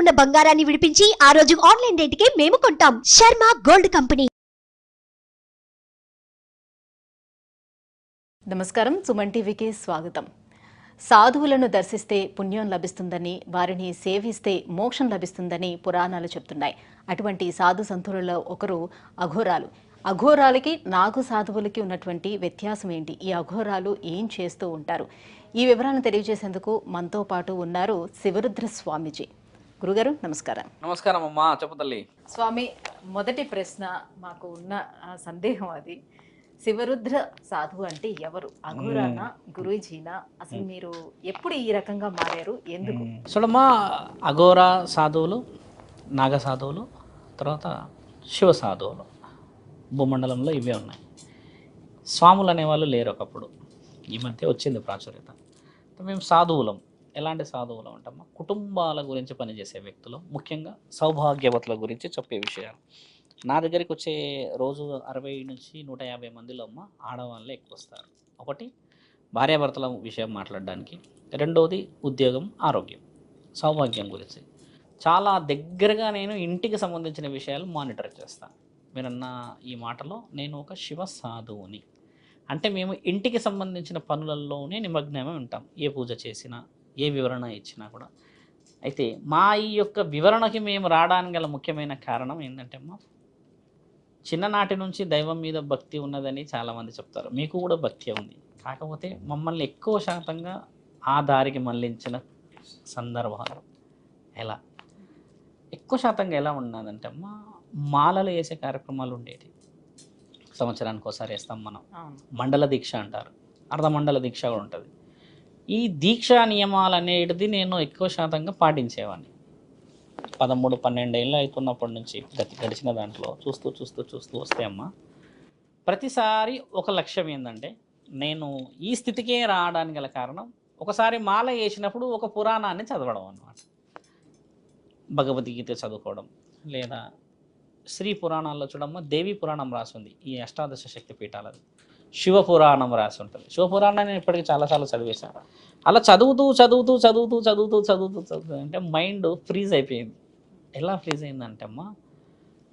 ఉన్న బంగారాన్ని విడిపించి ఆ రోజు ఆన్లైన్ రేటుకే మేము కొంటాం. Sharma gold company. నమస్కారం, సుమన్ టీవీకి స్వాగతం. సాధువులను దర్శిస్తే పుణ్యం లభిస్తుందని, వారిని సేవిస్తే మోక్షం లభిస్తుందని పురాణాలు చెప్తున్నాయి. అటువంటి సాధు సంతులలో ఒకరు అఘోరాలు. అఘోరాలకి నాగు సాధువులకి ఉన్నటువంటి వ్యత్యాసం ఏంటి? ఈ అఘోరాలు ఏం చేస్తూ ఉంటారు? ఈ వివరాలను తెలియజేసేందుకు మనతో పాటు ఉన్నారు శివరుద్ర స్వామీజీ. గురుగారు నమస్కారం. నమస్కారం అమ్మా, చెప్పు తల్లి. స్వామి, మొదటి ప్రశ్న మాకు ఉన్న సందేహం అది. శివరుద్ర సాధువు అంటే ఎవరు? అఘోరానా, గురూజీనా? అసలు మీరు ఎప్పుడు ఈ రకంగా మారారు, ఎందుకు? చూడమ్మా, అఘోరా సాధువులు, నాగ సాధువులు, తర్వాత శివ సాధువులు, భూమండలంలో ఇవే ఉన్నాయి. స్వాములు అనేవాళ్ళు లేరు ఒకప్పుడు, ఈ మధ్య వచ్చింది ప్రాచుర్యత. మేము సాధువులం. ఎలాంటి సాధువులం అంటమ్మా, కుటుంబాల గురించి పనిచేసే వ్యక్తులు, ముఖ్యంగా సౌభాగ్యవతుల గురించి చెప్పే విషయాలు. నా దగ్గరికి వచ్చే రోజు 60 నుంచి 150 మందిలో అమ్మ ఆడవాళ్ళే ఎక్కువ వస్తారు. ఒకటి భార్యాభర్తల విషయం మాట్లాడడానికి, రెండోది ఉద్యోగం, ఆరోగ్యం, సౌభాగ్యం గురించి చాలా దగ్గరగా నేను ఇంటికి సంబంధించిన విషయాలు మానిటర్ చేస్తాను. మీరన్న ఈ మాటలో నేను ఒక శివ సాధువుని అంటే మేము ఇంటికి సంబంధించిన పనులలోనే నిమగ్నమై ఉంటాం. ఏ పూజ చేసినా, ఏ వివరణ ఇచ్చినా కూడా. అయితే మా ఈ యొక్క వివరణకి మేము రావడానికి గల ముఖ్యమైన కారణం ఏంటంటే అమ్మ, చిన్ననాటి నుంచి దైవం మీద భక్తి ఉన్నదని చాలామంది చెప్తారు. మీకు కూడా భక్తి ఉంది. కాకపోతే మమ్మల్ని ఎక్కువ శాతంగా ఆ దారికి మళ్లించిన సందర్భాలు ఎలా ఎక్కువ శాతంగా ఎలా ఉన్నదంటే అమ్మ, మాలలు వేసే కార్యక్రమాలు ఉండేవి. సంవత్సరానికి ఒకసారి వేస్తాం మనం. మండల దీక్ష అంటారు, అర్ధమండల దీక్ష కూడా ఉంటుంది. ఈ దీక్షా నియమాలు అనేటిది నేను ఎక్కువ శాతంగా పాటించేవాడిని. 13-12 ఏళ్ళు అవుతున్నప్పటి నుంచి గడిచిన దాంట్లో చూస్తూ వస్తే అమ్మ, ప్రతిసారి ఒక లక్ష్యం ఏంటంటే, నేను ఈ స్థితికే రావడానికి గల కారణం, ఒకసారి మాల వేసినప్పుడు ఒక పురాణాన్ని చదవడం అన్నమాట. భగవద్గీత చదువుకోవడం, లేదా శ్రీ పురాణాల్లో చూడమ్మ దేవి పురాణం రాసి ఉంది, ఈ అష్టాదశ శక్తి పీఠాలది. శివ పురాణం రాసి ఉంటుంది. శివ పురాణాన్ని నేను ఇప్పటికీ చాలాసార్లు చదివేశాను. అలా చదువుతూ అంటే మైండ్ ఫ్రీజ్ అయిపోయింది. ఎలా ఫ్రీజ్ అయిందంటే అమ్మ,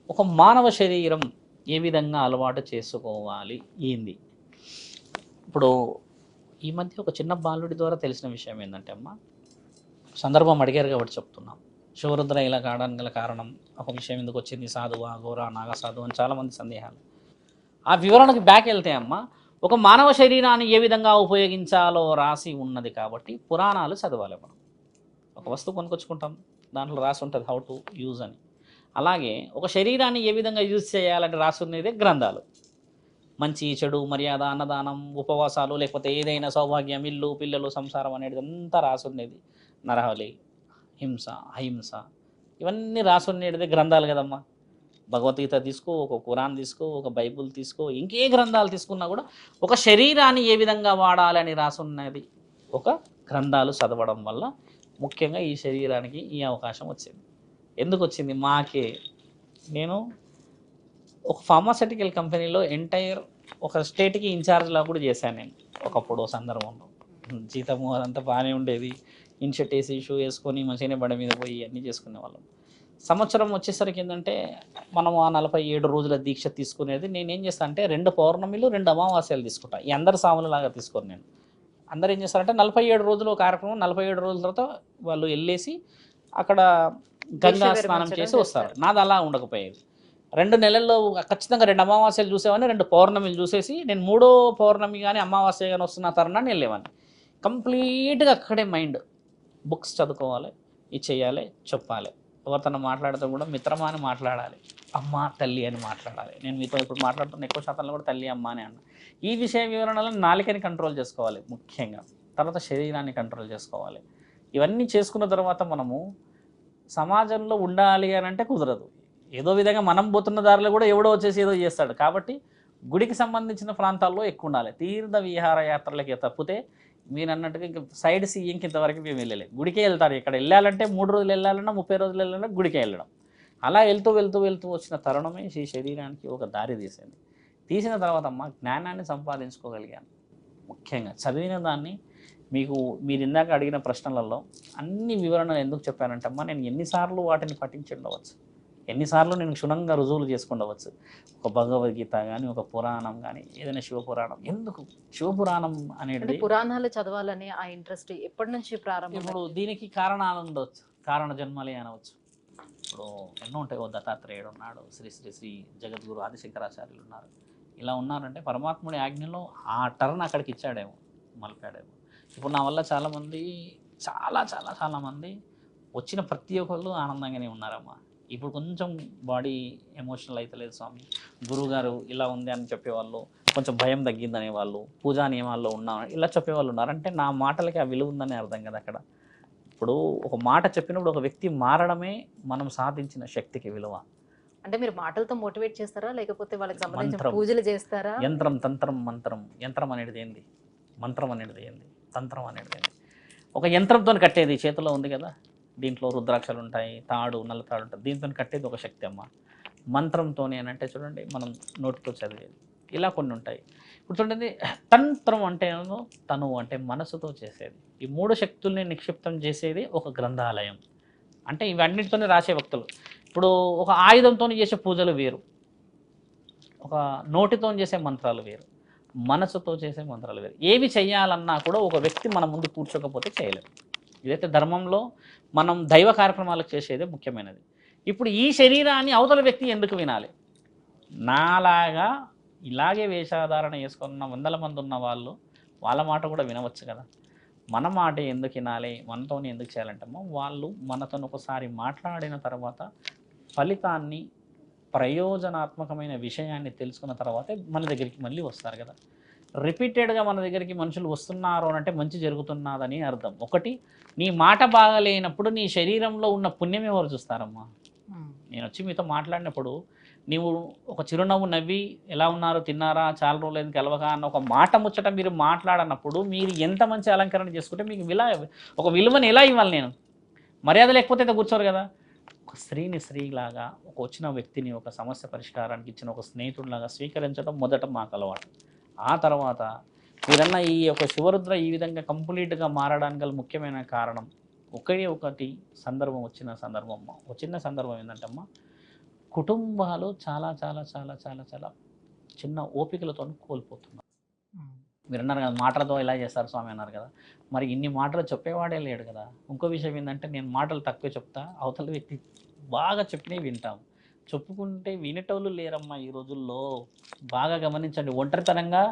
ఒక మానవ శరీరం ఏ విధంగా అలవాటు చేసుకోవాలి ఏంది. ఇప్పుడు ఈ మధ్య ఒక చిన్న బాలుడి ద్వారా తెలిసిన విషయం ఏంటంటే అమ్మ, సందర్భం అడిగారు కాబట్టి చెప్తున్నాం. శివరుద్ర ఇలా కావడానికి గల కారణం, ఒక విషయం ఎందుకు వచ్చింది, సాధువా, ఘోరా, నాగ సాధువు అని చాలామంది సందేహాలు. ఆ వివరణకు బ్యాక్ వెళ్తే అమ్మ, ఒక మానవ శరీరాన్ని ఏ విధంగా ఉపయోగించాలో రాసి ఉన్నది కాబట్టి పురాణాలు చదవాలి. మనం ఒక వస్తువు కొనుక్కొచ్చుకుంటాం, దాంట్లో రాసి ఉంటుంది హౌ టు యూజ్ అని. అలాగే ఒక శరీరాన్ని ఏ విధంగా యూజ్ చేయాలని రాసి ఉన్నదే గ్రంథాలు. మంచి చెడు, మర్యాద, అన్నదానం, ఉపవాసాలు, లేకపోతే ఏదైనా సౌభాగ్యం, ఇల్లు, పిల్లలు, సంసారం అనేది అంతా రాసి ఉన్నది. నరహలి, హింస, అహింస, ఇవన్నీ రాసి ఉండేది గ్రంథాలు కదమ్మా. భగవద్గీత తీసుకో, ఒక ఖురాన్ తీసుకో, ఒక బైబుల్ తీసుకో, ఇంకే గ్రంథాలు తీసుకున్నా కూడా ఒక శరీరాన్ని ఏ విధంగా వాడాలని రాసున్నది ఒక గ్రంథాలు చదవడం వల్ల ముఖ్యంగా ఈ శరీరానికి ఈ అవకాశం వచ్చింది. ఎందుకు వచ్చింది? మాకే, నేను ఒక ఫార్మాస్యూటికల్ కంపెనీలో ఎంటైర్ ఒక స్టేట్కి ఇన్ఛార్జ్లా కూడా చేశాను నేను ఒకప్పుడు సందర్భంలో. జీతము అదంతా బాగానే ఉండేది. ఇన్షర్ట్ వేసి, షూ వేసుకొని మంచిగానే బండి మీద పోయి అన్నీ చేసుకునే వాళ్ళం. సంవత్సరం వచ్చేసరికి ఏంటంటే, మనం ఆ 47 రోజుల దీక్ష తీసుకునేది నేనేం చేస్తాను అంటే, 2 పౌర్ణమిలు 2 అమావాస్యలు తీసుకుంటాను. ఈ అందరు సాములలాగా తీసుకోను నేను. అందరూ ఏం చేస్తారంటే 47 రోజులు కార్యక్రమం, 47 రోజుల తర్వాత వాళ్ళు వెళ్ళేసి అక్కడ గంగా స్నానం చేసి వస్తారు. నాది అలా ఉండకపోయేది. 2 నెలల్లో ఖచ్చితంగా 2 అమావాస్యలు చూసేవాడిని, 2 పౌర్ణమిలు చూసేసి నేను 3వ పౌర్ణమి కానీ అమావాస్య కానీ వస్తున్న తరుణాన్ని వెళ్ళేవాడిని. కంప్లీట్గా అక్కడే మైండ్, బుక్స్ చదువుకోవాలి, ఇది చేయాలి, చెప్పాలి. ఎవరితో మాట్లాడితే కూడా మిత్రమా అని మాట్లాడాలి, అమ్మ తల్లి అని మాట్లాడాలి. నేను మీతో ఇప్పుడు మాట్లాడుతున్న ఎక్కువ శాతంలో కూడా తల్లి అమ్మ అని అన్న. ఈ విషయ వివరణలో నాలికని కంట్రోల్ చేసుకోవాలి ముఖ్యంగా, తర్వాత శరీరాన్ని కంట్రోల్ చేసుకోవాలి. ఇవన్నీ చేసుకున్న తర్వాత మనము సమాజంలో ఉండాలి అని అంటే కుదరదు. ఏదో విధంగా మనం పోతున్న దారిలో కూడా ఎవడో వచ్చేసి ఏదో చేస్తాడు. కాబట్టి గుడికి సంబంధించిన ప్రాంతాల్లో ఎక్కువ ఉండాలి. తీర్థ విహార యాత్రలకి తప్పితే మీరు అన్నట్టుగా ఇంక సైడ్ సీయింగ్కి ఇంతవరకు మేము వెళ్ళలేదు. గుడికే వెళ్తారు. ఇక్కడ వెళ్ళాలంటే 3 రోజులు వెళ్ళాలన్నా 30 రోజులు వెళ్ళాలన్నా గుడికే వెళ్ళడం. అలా వెళ్తూ వచ్చిన తరుణమే ఈ శరీరానికి ఒక దారి తీసిన తర్వాత అమ్మ జ్ఞానాన్ని సంపాదించుకోగలిగాను. ముఖ్యంగా చదివిన దాన్ని మీకు మీరు ఇందాక అడిగిన ప్రశ్నలలో అన్ని వివరణలు ఎందుకు చెప్పానంటే అమ్మా, నేను ఎన్నిసార్లు వాటిని పఠించి ఉండవచ్చు, ఎన్నిసార్లు నేను క్షుణ్ణంగా రుజువులు చేసుకుండవచ్చు. ఒక భగవద్గీత కానీ, ఒక పురాణం కానీ, ఏదైనా శివపురాణం. ఎందుకు శివపురాణం అనేది? పురాణాలు చదవాలని ఆ ఇంట్రెస్ట్ ఎప్పటి నుంచి ప్రారంభం? ఇప్పుడు దీనికి కారణాలు ఉండవచ్చు, కారణ జన్మలే అనవచ్చు. ఇప్పుడు ఎన్నో ఉంటాయి. ఓ దత్తాత్రేయుడు ఉన్నాడు, శ్రీ శ్రీ శ్రీ జగద్గురు ఆదిశంకరాచార్యులు ఉన్నారు. ఇలా ఉన్నారంటే పరమాత్ముడి ఆజ్ఞలో ఆ టర్న్ అక్కడికి ఇచ్చాడేమో, మలిపాడేమో. ఇప్పుడు నా వల్ల చాలామంది చాలామంది వచ్చిన ప్రతి ఒక్కళ్ళు ఆనందంగానే ఉన్నారమ్మా. ఇప్పుడు కొంచెం బాడీ ఎమోషనల్ అయితే లేదు స్వామి, గురువుగారు ఇలా ఉంది అని చెప్పేవాళ్ళు, కొంచెం భయం తగ్గిందనే వాళ్ళు, పూజా నియమాల్లో ఉన్నా ఇలా చెప్పేవాళ్ళు ఉన్నారు. అంటే నా మాటలకి ఆ విలువ ఉందని అర్థం కదా అక్కడ. ఇప్పుడు ఒక మాట చెప్పినప్పుడు ఒక వ్యక్తి మారడమే మనం సాధించిన శక్తికి విలువ. అంటే మీరు మాటలతో మోటివేట్ చేస్తారా, లేకపోతే వాళ్ళకి సంబంధించిన మంత్రం, పూజలు చేస్తారా? యంత్రం, తంత్రం, మంత్రం. యంత్రం అనేది ఏంది, మంత్రం అనేది ఏంది, తంత్రం అనేది ఏంది? ఒక యంత్రంతో కట్టేది చేతిలో ఉంది కదా, దీంట్లో రుద్రాక్షలు ఉంటాయి, తాడు, నల్ల తాడు ఉంటుంది, దీంతో కట్టేది ఒక శక్తి అమ్మ. మంత్రంతో అంటే చూడండి మనం నోటితో చదివేది, ఇలా కొన్ని ఉంటాయి. ఇప్పుడు చూడండి, తంత్రం అంటే తనువు అంటే మనసుతో చేసేది. ఈ 3 శక్తుల్ని నిక్షిప్తం చేసేది ఒక గ్రంథాలయం. అంటే ఇవన్నిటితోనే రాసే భక్తులు. ఇప్పుడు ఒక ఆయుధంతో చేసే పూజలు వేరు, ఒక నోటితో చేసే మంత్రాలు వేరు, మనసుతో చేసే మంత్రాలు వేరు. ఏవి చేయాలన్నా కూడా ఒక వ్యక్తి మన ముందు కూర్చోకపోతే చేయలేము. ఇదైతే ధర్మంలో మనం దైవ కార్యక్రమాలకు చేసేదే ముఖ్యమైనది. ఇప్పుడు ఈ శరీరాన్ని అవతల వ్యక్తి ఎందుకు వినాలి? నాలాగా ఇలాగే వేషధారణ వేసుకున్న 100 మంది ఉన్న వాళ్ళు వాళ్ళ మాట కూడా వినవచ్చు కదా. మన మాట ఎందుకు వినాలి, మనతోనే ఎందుకు చేయాలంటామో, వాళ్ళు మనతో ఒకసారి మాట్లాడిన తర్వాత ఫలితాన్ని, ప్రయోజనాత్మకమైన విషయాన్ని తెలుసుకున్న తర్వాతే మన దగ్గరికి మళ్ళీ వస్తారు కదా. రిపీటెడ్గా మన దగ్గరికి మనుషులు వస్తున్నారు అంటే మంచి జరుగుతున్నదని అర్థం. ఒకటి, నీ మాట బాగలేనప్పుడు నీ శరీరంలో ఉన్న పుణ్యం ఎవరు చూస్తారమ్మా? నేను వచ్చి మీతో మాట్లాడినప్పుడు నీవు ఒక చిరునవ్వు నవ్వి ఎలా ఉన్నారు, తిన్నారా, చాలా రోజులైంది కలవగా అన్న ఒక మాట ముచ్చట మీరు మాట్లాడనప్పుడు మీరు ఎంత మంచి అలంకరణ చేసుకుంటే మీకు ఒక విలువని ఎలా ఇవ్వాలి? నేను మర్యాద లేకపోతే అయితే కూర్చోరు కదా. ఒక స్త్రీని స్త్రీలాగా, ఒక వచ్చిన వ్యక్తిని ఒక సమస్య పరిష్కారానికి ఇచ్చిన ఒక స్నేహితుడిలాగా స్వీకరించడం మొదట మాకు అలవాటు. ఆ తర్వాత మీరన్న ఈ యొక్క శివరుద్ర ఈ విధంగా కంప్లీట్గా మారడానికి గల ముఖ్యమైన కారణం ఒకటి సందర్భం, వచ్చిన సందర్భం ఏంటంటే అమ్మ, కుటుంబాలు చాలా చాలా చాలా చాలా చాలా చిన్న ఓపికలతో కోల్పోతున్నారు. మీరు అన్నారు కదా మాటలతో ఎలా చేస్తారు స్వామి అన్నారు కదా, మరి ఇన్ని మాటలు చెప్పేవాడే లేడు కదా. ఇంకో విషయం ఏంటంటే, నేను మాటలు తక్కువ చెప్తా, అవతల వ్యక్తి బాగా చెప్పినవి వింటాం. చెప్పుకుంటే వినేటోళ్ళు లేరమ్మా ఈ రోజుల్లో. బాగా గమనించండి, ఒంటరితనంగా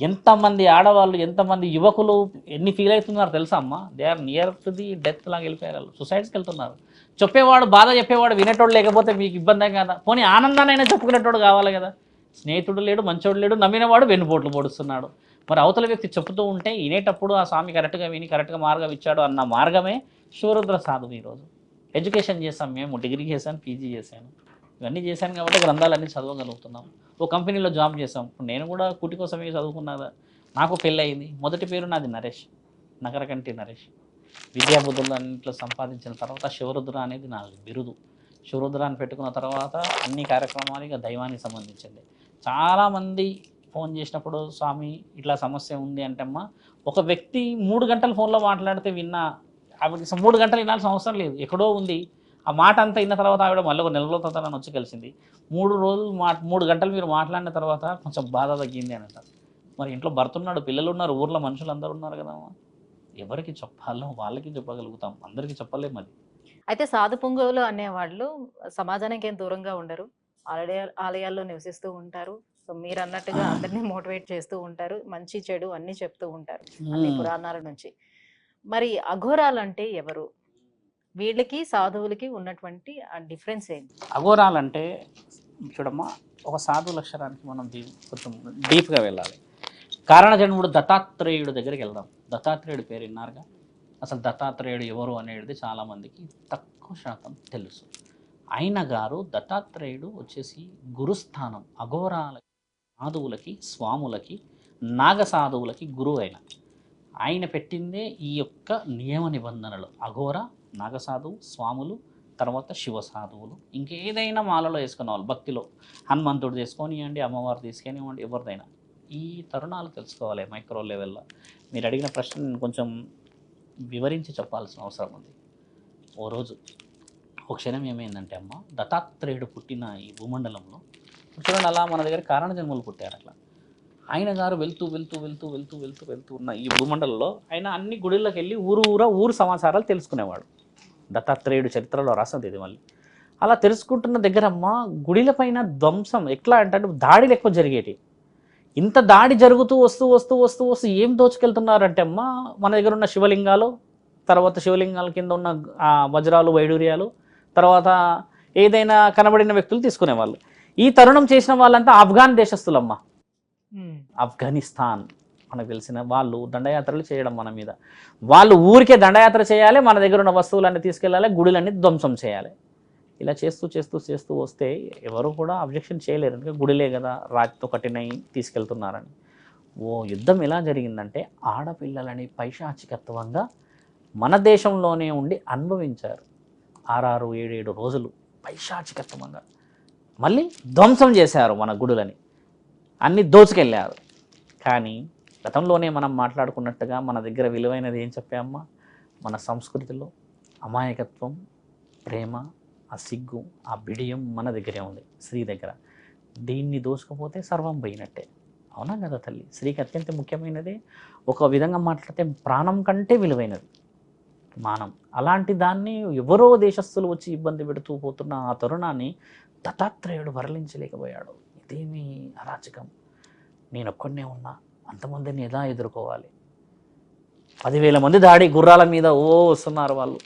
ఎంతమంది ఆడవాళ్ళు, ఎంతమంది యువకులు ఎన్ని ఫీల్ అవుతున్నారు తెలుసా అమ్మా? They are near to the death లాగా వెళ్ళిపోయారు, సొసైటీకి వెళ్తున్నారు. చెప్పేవాడు బాధ చెప్పేవాడు వినేటోడు లేకపోతే మీకు ఇబ్బందే కదా. పోనీ ఆనందానైనా చెప్పుకునేటోడు కావాలి కదా. స్నేహితుడు లేడు, మంచోడు లేడు, నమ్మినవాడు వెన్నుపోట్లు పొడుస్తున్నాడు. మరి అవతల వ్యక్తి చెప్తూ ఉంటే వినేటప్పుడు ఆ స్వామి కరెక్ట్గా విని కరెక్ట్గా మార్గం ఇచ్చాడు అన్న మార్గమే శివరుద్ర సాధువు. ఈరోజు ఎడ్యుకేషన్ చేసాం, మేము డిగ్రీ చేశాను, పీజీ చేశాను, ఇవన్నీ చేశాను కాబట్టి గ్రంథాలన్నీ చదవగలుగుతున్నాం. ఓ కంపెనీలో జాబ్ చేసాం. నేను కూడా కూటి కోసమే చదువుకున్నదా. నాకు పెళ్ళి అయింది. మొదటి పేరు నాది నరేష్, నగరకంటి నరేష్. విద్యాబుద్ధులు అన్నింటిలో సంపాదించిన తర్వాత శివరుద్ర అనేది నా బిరుదు. శివరుద్రాన్ని పెట్టుకున్న తర్వాత అన్ని కార్యక్రమాలు ఇక దైవానికి సంబంధించింది. చాలామంది ఫోన్ చేసినప్పుడు స్వామి ఇట్లా సమస్య ఉంది అంటే అమ్మ, ఒక వ్యక్తి 3 గంటలు ఫోన్లో మాట్లాడితే విన్నా ఆవిడకి 3 గంటలు వినాల్సిన అవసరం లేదు, ఎక్కడో ఉంది. ఆ మాట అంతా విన్న తర్వాత ఆవిడ మళ్ళీ ఒక 1 నెల రోజుల తర్వాత వచ్చి కలిసింది. 3 గంటలు మీరు మాట్లాడిన తర్వాత కొంచెం బాధ తగ్గింది అని అంటారు. మరి ఇంట్లో భర్త ఉన్నాడు, పిల్లలు ఉన్నారు, ఊర్లో మనుషులు అందరూ ఉన్నారు కదమ్మా. ఎవరికి చెప్పాలో వాళ్ళకి చెప్పగలుగుతాం, అందరికీ చెప్పలేము అది. అయితే సాధు పొంగవులు అనేవాళ్ళు సమాజానికి ఏం దూరంగా ఉండరు, ఆలయాల్లో నివసిస్తూ ఉంటారు. సో మీరు అన్నట్టుగా అందరినీ మోటివేట్ చేస్తూ ఉంటారు, మంచి చెడు అన్ని చెప్తూ ఉంటారు అన్ని పురాణాల నుంచి. మరి అఘోరాలు అంటే ఎవరు? వీళ్ళకి సాధువులకి ఉన్నటువంటి డిఫరెన్స్ ఏంటి? అఘోరాలంటే చూడమ్మా, ఒక సాధు లక్షణానికి మనం కొంచెం డీప్గా వెళ్ళాలి. కారణజన్ముడు దత్తాత్రేయుడు దగ్గరికి వెళ్దాం. దత్తాత్రేయుడు పేరు విన్నారుగా. అసలు దత్తాత్రేయుడు ఎవరు అనేది చాలామందికి తక్కువ శాతం తెలుసు. ఆయన గారు దత్తాత్రేయుడు వచ్చేసి గురుస్థానం, అఘోరాలకి, సాధువులకి, స్వాములకి, నాగ సాధువులకి గురువు. ఆయన పెట్టిందే ఈ యొక్క నియమ నిబంధనలు. అఘోర, నాగసాధువు, స్వాములు, తర్వాత శివ సాధువులు, ఇంకేదైనా మాలలో వేసుకున్న వాళ్ళు భక్తిలో హనుమంతుడు తీసుకొనివ్వండి, అమ్మవారు తీసుకొనివ్వండి, ఎవరిదైనా ఈ తరుణాలు తెలుసుకోవాలి మైక్రో లెవెల్లో. మీరు అడిగిన ప్రశ్న నేను కొంచెం వివరించి చెప్పాల్సిన అవసరం ఉంది. ఓ రోజు ఒక క్షణం ఏమైందంటే అమ్మ, దత్తాత్రేయుడు పుట్టిన ఈ భూమండలంలో చూడండి, అలా మన దగ్గర కారణ జన్మలు పుట్టారు. అట్లా ఆయన గారు వెళ్తూ వెళ్తూ వెళ్తూ వెళ్తూ వెళ్తూ వెళ్తూ ఉన్న ఈ భూమండలంలో ఆయన అన్ని గుడిలోకి వెళ్ళి ఊరు సమాచారాలు తెలుసుకునేవాడు. దత్తాత్రేయుడు చరిత్రలో రాసింది ఇది. మళ్ళీ అలా తెలుసుకుంటున్న దగ్గరమ్మ గుడిల పైన ధ్వంసం ఎట్లా అంటే దాడిలు ఎక్కువ జరిగేటి. ఇంత దాడి జరుగుతూ వస్తూ వస్తూ వస్తూ వస్తూ ఏం దోచుకెళ్తున్నారంటే అమ్మ, మన దగ్గర ఉన్న శివలింగాలు, తర్వాత శివలింగాల కింద ఉన్న వజ్రాలు వైడూర్యాలు, తర్వాత ఏదైనా కనబడిన వ్యక్తులు తీసుకునేవాళ్ళు. ఈ తరుణం చేసిన వాళ్ళంతా ఆఫ్ఘాన్ దేశస్తులమ్మ. ఆఫ్ఘనిస్తాన్ మనకు తెలిసిన వాళ్ళు దండయాత్రలు చేయడం మన మీద. వాళ్ళు ఊరికే దండయాత్ర చేయాలి, మన దగ్గర ఉన్న వస్తువులన్నీ తీసుకెళ్ళాలి, గుడులన్నీ ధ్వంసం చేయాలి. ఇలా చేస్తూ చేస్తూ చేస్తూ వస్తే ఎవరు కూడా అబ్జెక్షన్ చేయలేరు, ఎందుకంటే గుడిలే కదా రాతితో కట్టినవి తీసుకెళ్తున్నారని. ఓ యుద్ధం ఎలా జరిగిందంటే ఆడపిల్లలని పైశాచికత్వంగా మన దేశంలోనే ఉండి అనుభవించారు 6-7 రోజులు పైశాచికత్వంగా. మళ్ళీ ధ్వంసం చేశారు మన గుడులని, అన్నీ దోచుకెళ్ళారు. కానీ గతంలోనే మనం మాట్లాడుకున్నట్టుగా మన దగ్గర విలువైనది ఏం చెప్పామా, మన సంస్కృతిలో అమాయకత్వం, ప్రేమ, ఆ సిగ్గు, ఆ బిడియం మన దగ్గరే ఉంది, స్త్రీ దగ్గర. దీన్ని దోచుకపోతే సర్వం పోయినట్టే. అవునా కదా తల్లి? స్త్రీకి అత్యంత ముఖ్యమైనదే, ఒక విధంగా మాట్లాడితే ప్రాణం కంటే విలువైనది మానం. అలాంటి దాన్ని ఎవరో దేశస్తులు వచ్చి ఇబ్బంది పెడుతూ పోతున్న ఆ తరుణాన్ని దత్తాత్రేయుడు వరలించలేకపోయాడు. ఇదేమీ అరాచకం, నేనొక్కడనే ఉన్నా, అంతమందిని ఎలా ఎదుర్కోవాలి? 10,000 మంది దాడి గుర్రాల మీద వస్తున్నారు. వాళ్ళు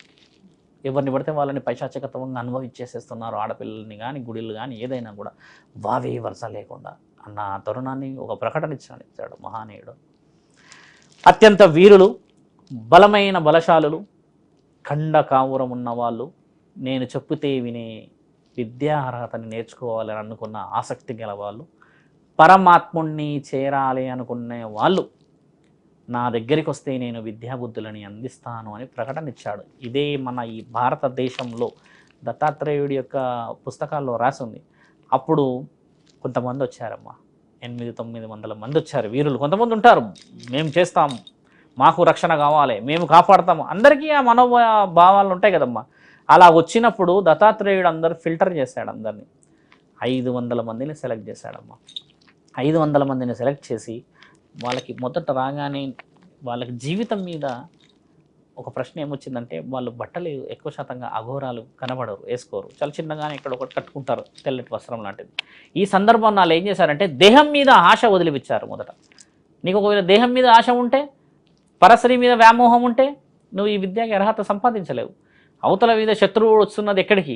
ఎవరిని పడితే వాళ్ళని పైశాచికత్వంగా అనుభవించేసేస్తున్నారు, ఆడపిల్లల్ని కానీ గుడిలు కానీ ఏదైనా కూడా వావే వరుస లేకుండా అన్న తరుణాన్ని ఒక ప్రకటన ఇచ్చాడు మహానీయుడు. అత్యంత వీరులు, బలమైన బలశాలులు, ఖండ కావురం ఉన్నవాళ్ళు, నేను చెప్తే వినే విద్యా అర్హతని నేర్చుకోవాలని అనుకున్న ఆసక్తి గల వాళ్ళు, పరమాత్ముణ్ణి చేరాలి అనుకునే వాళ్ళు నా దగ్గరికి వస్తే నేను విద్యాబుద్ధులని అందిస్తాను అని ప్రకటన ఇచ్చాడు. ఇదే మన ఈ భారతదేశంలో దత్తాత్రేయుడి యొక్క పుస్తకాల్లో రాసింది. అప్పుడు కొంతమంది వచ్చారమ్మా, 800-900 మంది వచ్చారు వీరులు. కొంతమంది ఉంటారు, మేము చేస్తాము, మాకు రక్షణ కావాలి, మేము కాపాడతాము, అందరికీ ఆ మనోభావాలు ఉంటాయి కదమ్మా. అలా వచ్చినప్పుడు దత్తాత్రేయుడు అందరు ఫిల్టర్ చేశాడు, అందరినీ 500 మందిని సెలెక్ట్ చేశాడమ్మా. 500 మందిని సెలెక్ట్ చేసి వాళ్ళకి మొదట రాగానే వాళ్ళకి జీవితం మీద ఒక ప్రశ్న ఏమొచ్చిందంటే, వాళ్ళు బట్టలు ఎక్కువ శాతంగా అఘోరాలు కనబడరు, వేసుకోరు, చాలా చిన్నగానే ఇక్కడ ఒకటి కట్టుకుంటారు, తెల్లటి వస్త్రం లాంటిది. ఈ సందర్భం వాళ్ళు ఏం చేశారంటే దేహం మీద ఆశ వదిలిపించారు. మొదట నీకు ఒకవేళ దేహం మీద ఆశ ఉంటే, పరస్త్రీ మీద వ్యామోహం ఉంటే నువ్వు ఈ విద్యకి అర్హత సంపాదించలేవు. అవతల మీద శత్రువు వస్తున్నది ఎక్కడికి?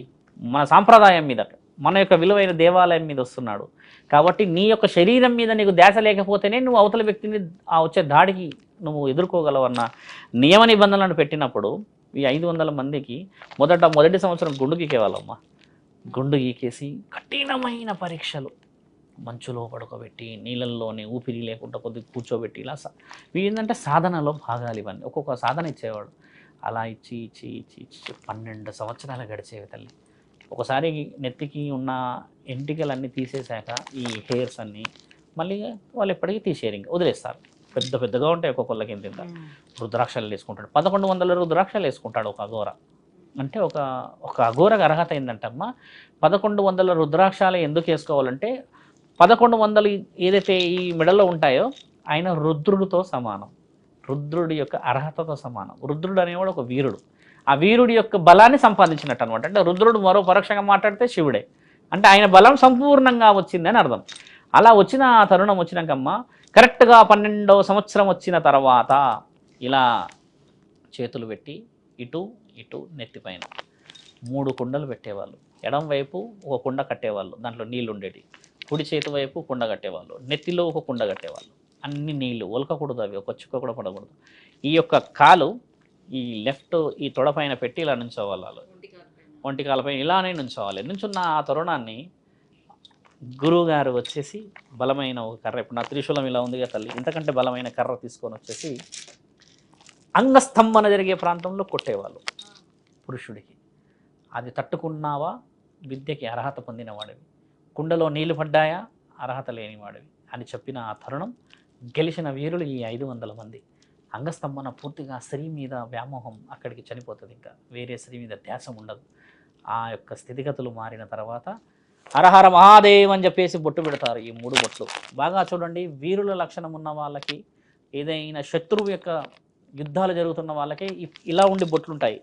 మన సాంప్రదాయం మీద, మన యొక్క విలువైన దేవాలయం మీద వస్తున్నాడు. కాబట్టి నీ యొక్క శరీరం మీద నీకు ధ్యాస లేకపోతేనే నువ్వు అవతల వ్యక్తిని ఆ వచ్చే దాడికి నువ్వు ఎదుర్కోగలవన్న నియమ నిబంధనలను పెట్టినప్పుడు ఈ 500 మందికి మొదటి సంవత్సరం గుండు గీకేవాళ్ళమ్మా. గుండు గీకేసి కఠినమైన పరీక్షలు, మంచులో పడుకోబెట్టి నీళ్ళల్లోనే ఊపిరి లేకుండా కొద్దిగా కూర్చోబెట్టి, ఇలా ఏంటంటే సాధనలో భాగాలు ఇవన్నీ ఒక్కొక్క సాధన ఇచ్చేవాడు. అలా ఇచ్చి 12 సంవత్సరాలు గడిచేవి తల్లి. ఒకసారి నెత్తికి ఉన్న ఎంటికలన్నీ తీసేశాక ఈ హెయిర్స్ అన్నీ మళ్ళీ వాళ్ళు ఎప్పటికీ తీసేయరు, ఇంకా వదిలేస్తారు. పెద్దగా ఉంటాయి ఒక్కొక్కళ్ళకి ఎంత రుద్రాక్షలు వేసుకుంటాడు. 1100 రుద్రాక్షలు వేసుకుంటాడు ఒక అఘోర. అంటే ఒక అఘోరకు అర్హత ఏంటంటమ్మా, 1100 రుద్రాక్షాలు ఎందుకు వేసుకోవాలంటే 1100 ఏదైతే ఈ మెడలో ఉంటాయో ఆయన రుద్రుడితో సమానం, రుద్రుడి యొక్క అర్హతతో సమానం. రుద్రుడు అనేవాడు ఒక వీరుడు, ఆ వీరుడి యొక్క బలాన్ని సంపాదించినట్టు అనమాట. అంటే రుద్రుడు మరో పరోక్షంగా మాట్లాడితే శివుడే, అంటే ఆయన బలం సంపూర్ణంగా వచ్చిందని అర్థం. అలా వచ్చిన ఆ తరుణం వచ్చినాకమ్మ కరెక్ట్గా 12వ సంవత్సరం వచ్చిన తర్వాత ఇలా చేతులు పెట్టి ఇటు నెత్తిపైన 3 కుండలు పెట్టేవాళ్ళు. ఎడం వైపు ఒక కుండ కట్టేవాళ్ళు, దాంట్లో నీళ్ళు ఉండేవి. కుడి చేతి వైపు కుండ కట్టేవాళ్ళు, నెత్తిలో ఒక కుండ కట్టేవాళ్ళు. అన్ని నీళ్లు ఒలకకూడదు, అవి ఒక చుక్క కూడా పడకూడదు. ఈ యొక్క కాలు ఈ లెఫ్ట్ ఈ తొడపైన పెట్టి ఇలా నుంచోవాలి, వాళ్ళు ఒంటికాలపైన ఇలానే నుంచోవాలి. నుంచున్న ఆ తరుణాన్ని గురువుగారు వచ్చేసి బలమైన ఒక కర్ర, ఇప్పుడు నా త్రిశూలం ఇలా ఉంది కదా తల్లి, ఇంతకంటే బలమైన కర్ర తీసుకొని వచ్చేసి అంగస్తంభన జరిగే ప్రాంతంలో కొట్టేవాళ్ళు పురుషుడికి. అది తట్టుకున్నావా విద్యకి అర్హత పొందినవాడివి, కుండలో నీళ్లు పడ్డాయా అర్హత లేనివాడివి, అని చెప్పిన ఆ తరుణం గెలిచిన వీరులు ఈ 500 మంది. అంగస్తంభన పూర్తిగా స్త్రీ మీద వ్యామోహం అక్కడికి చనిపోతుంది. ఇంకా వేరే స్త్రీ మీద ధ్యాస ఉండదు. ఆ యొక్క స్థితిగతులు మారిన తర్వాత హరహర మహాదేవ్ అని చెప్పేసి బొట్టు పెడతారు. ఈ 3 బొట్లు బాగా చూడండి. వీరుల లక్షణం ఉన్న వాళ్ళకి, ఏదైనా శత్రువు యొక్క యుద్ధాలు జరుగుతున్న వాళ్ళకి ఇలా ఉండి బొట్లు ఉంటాయి.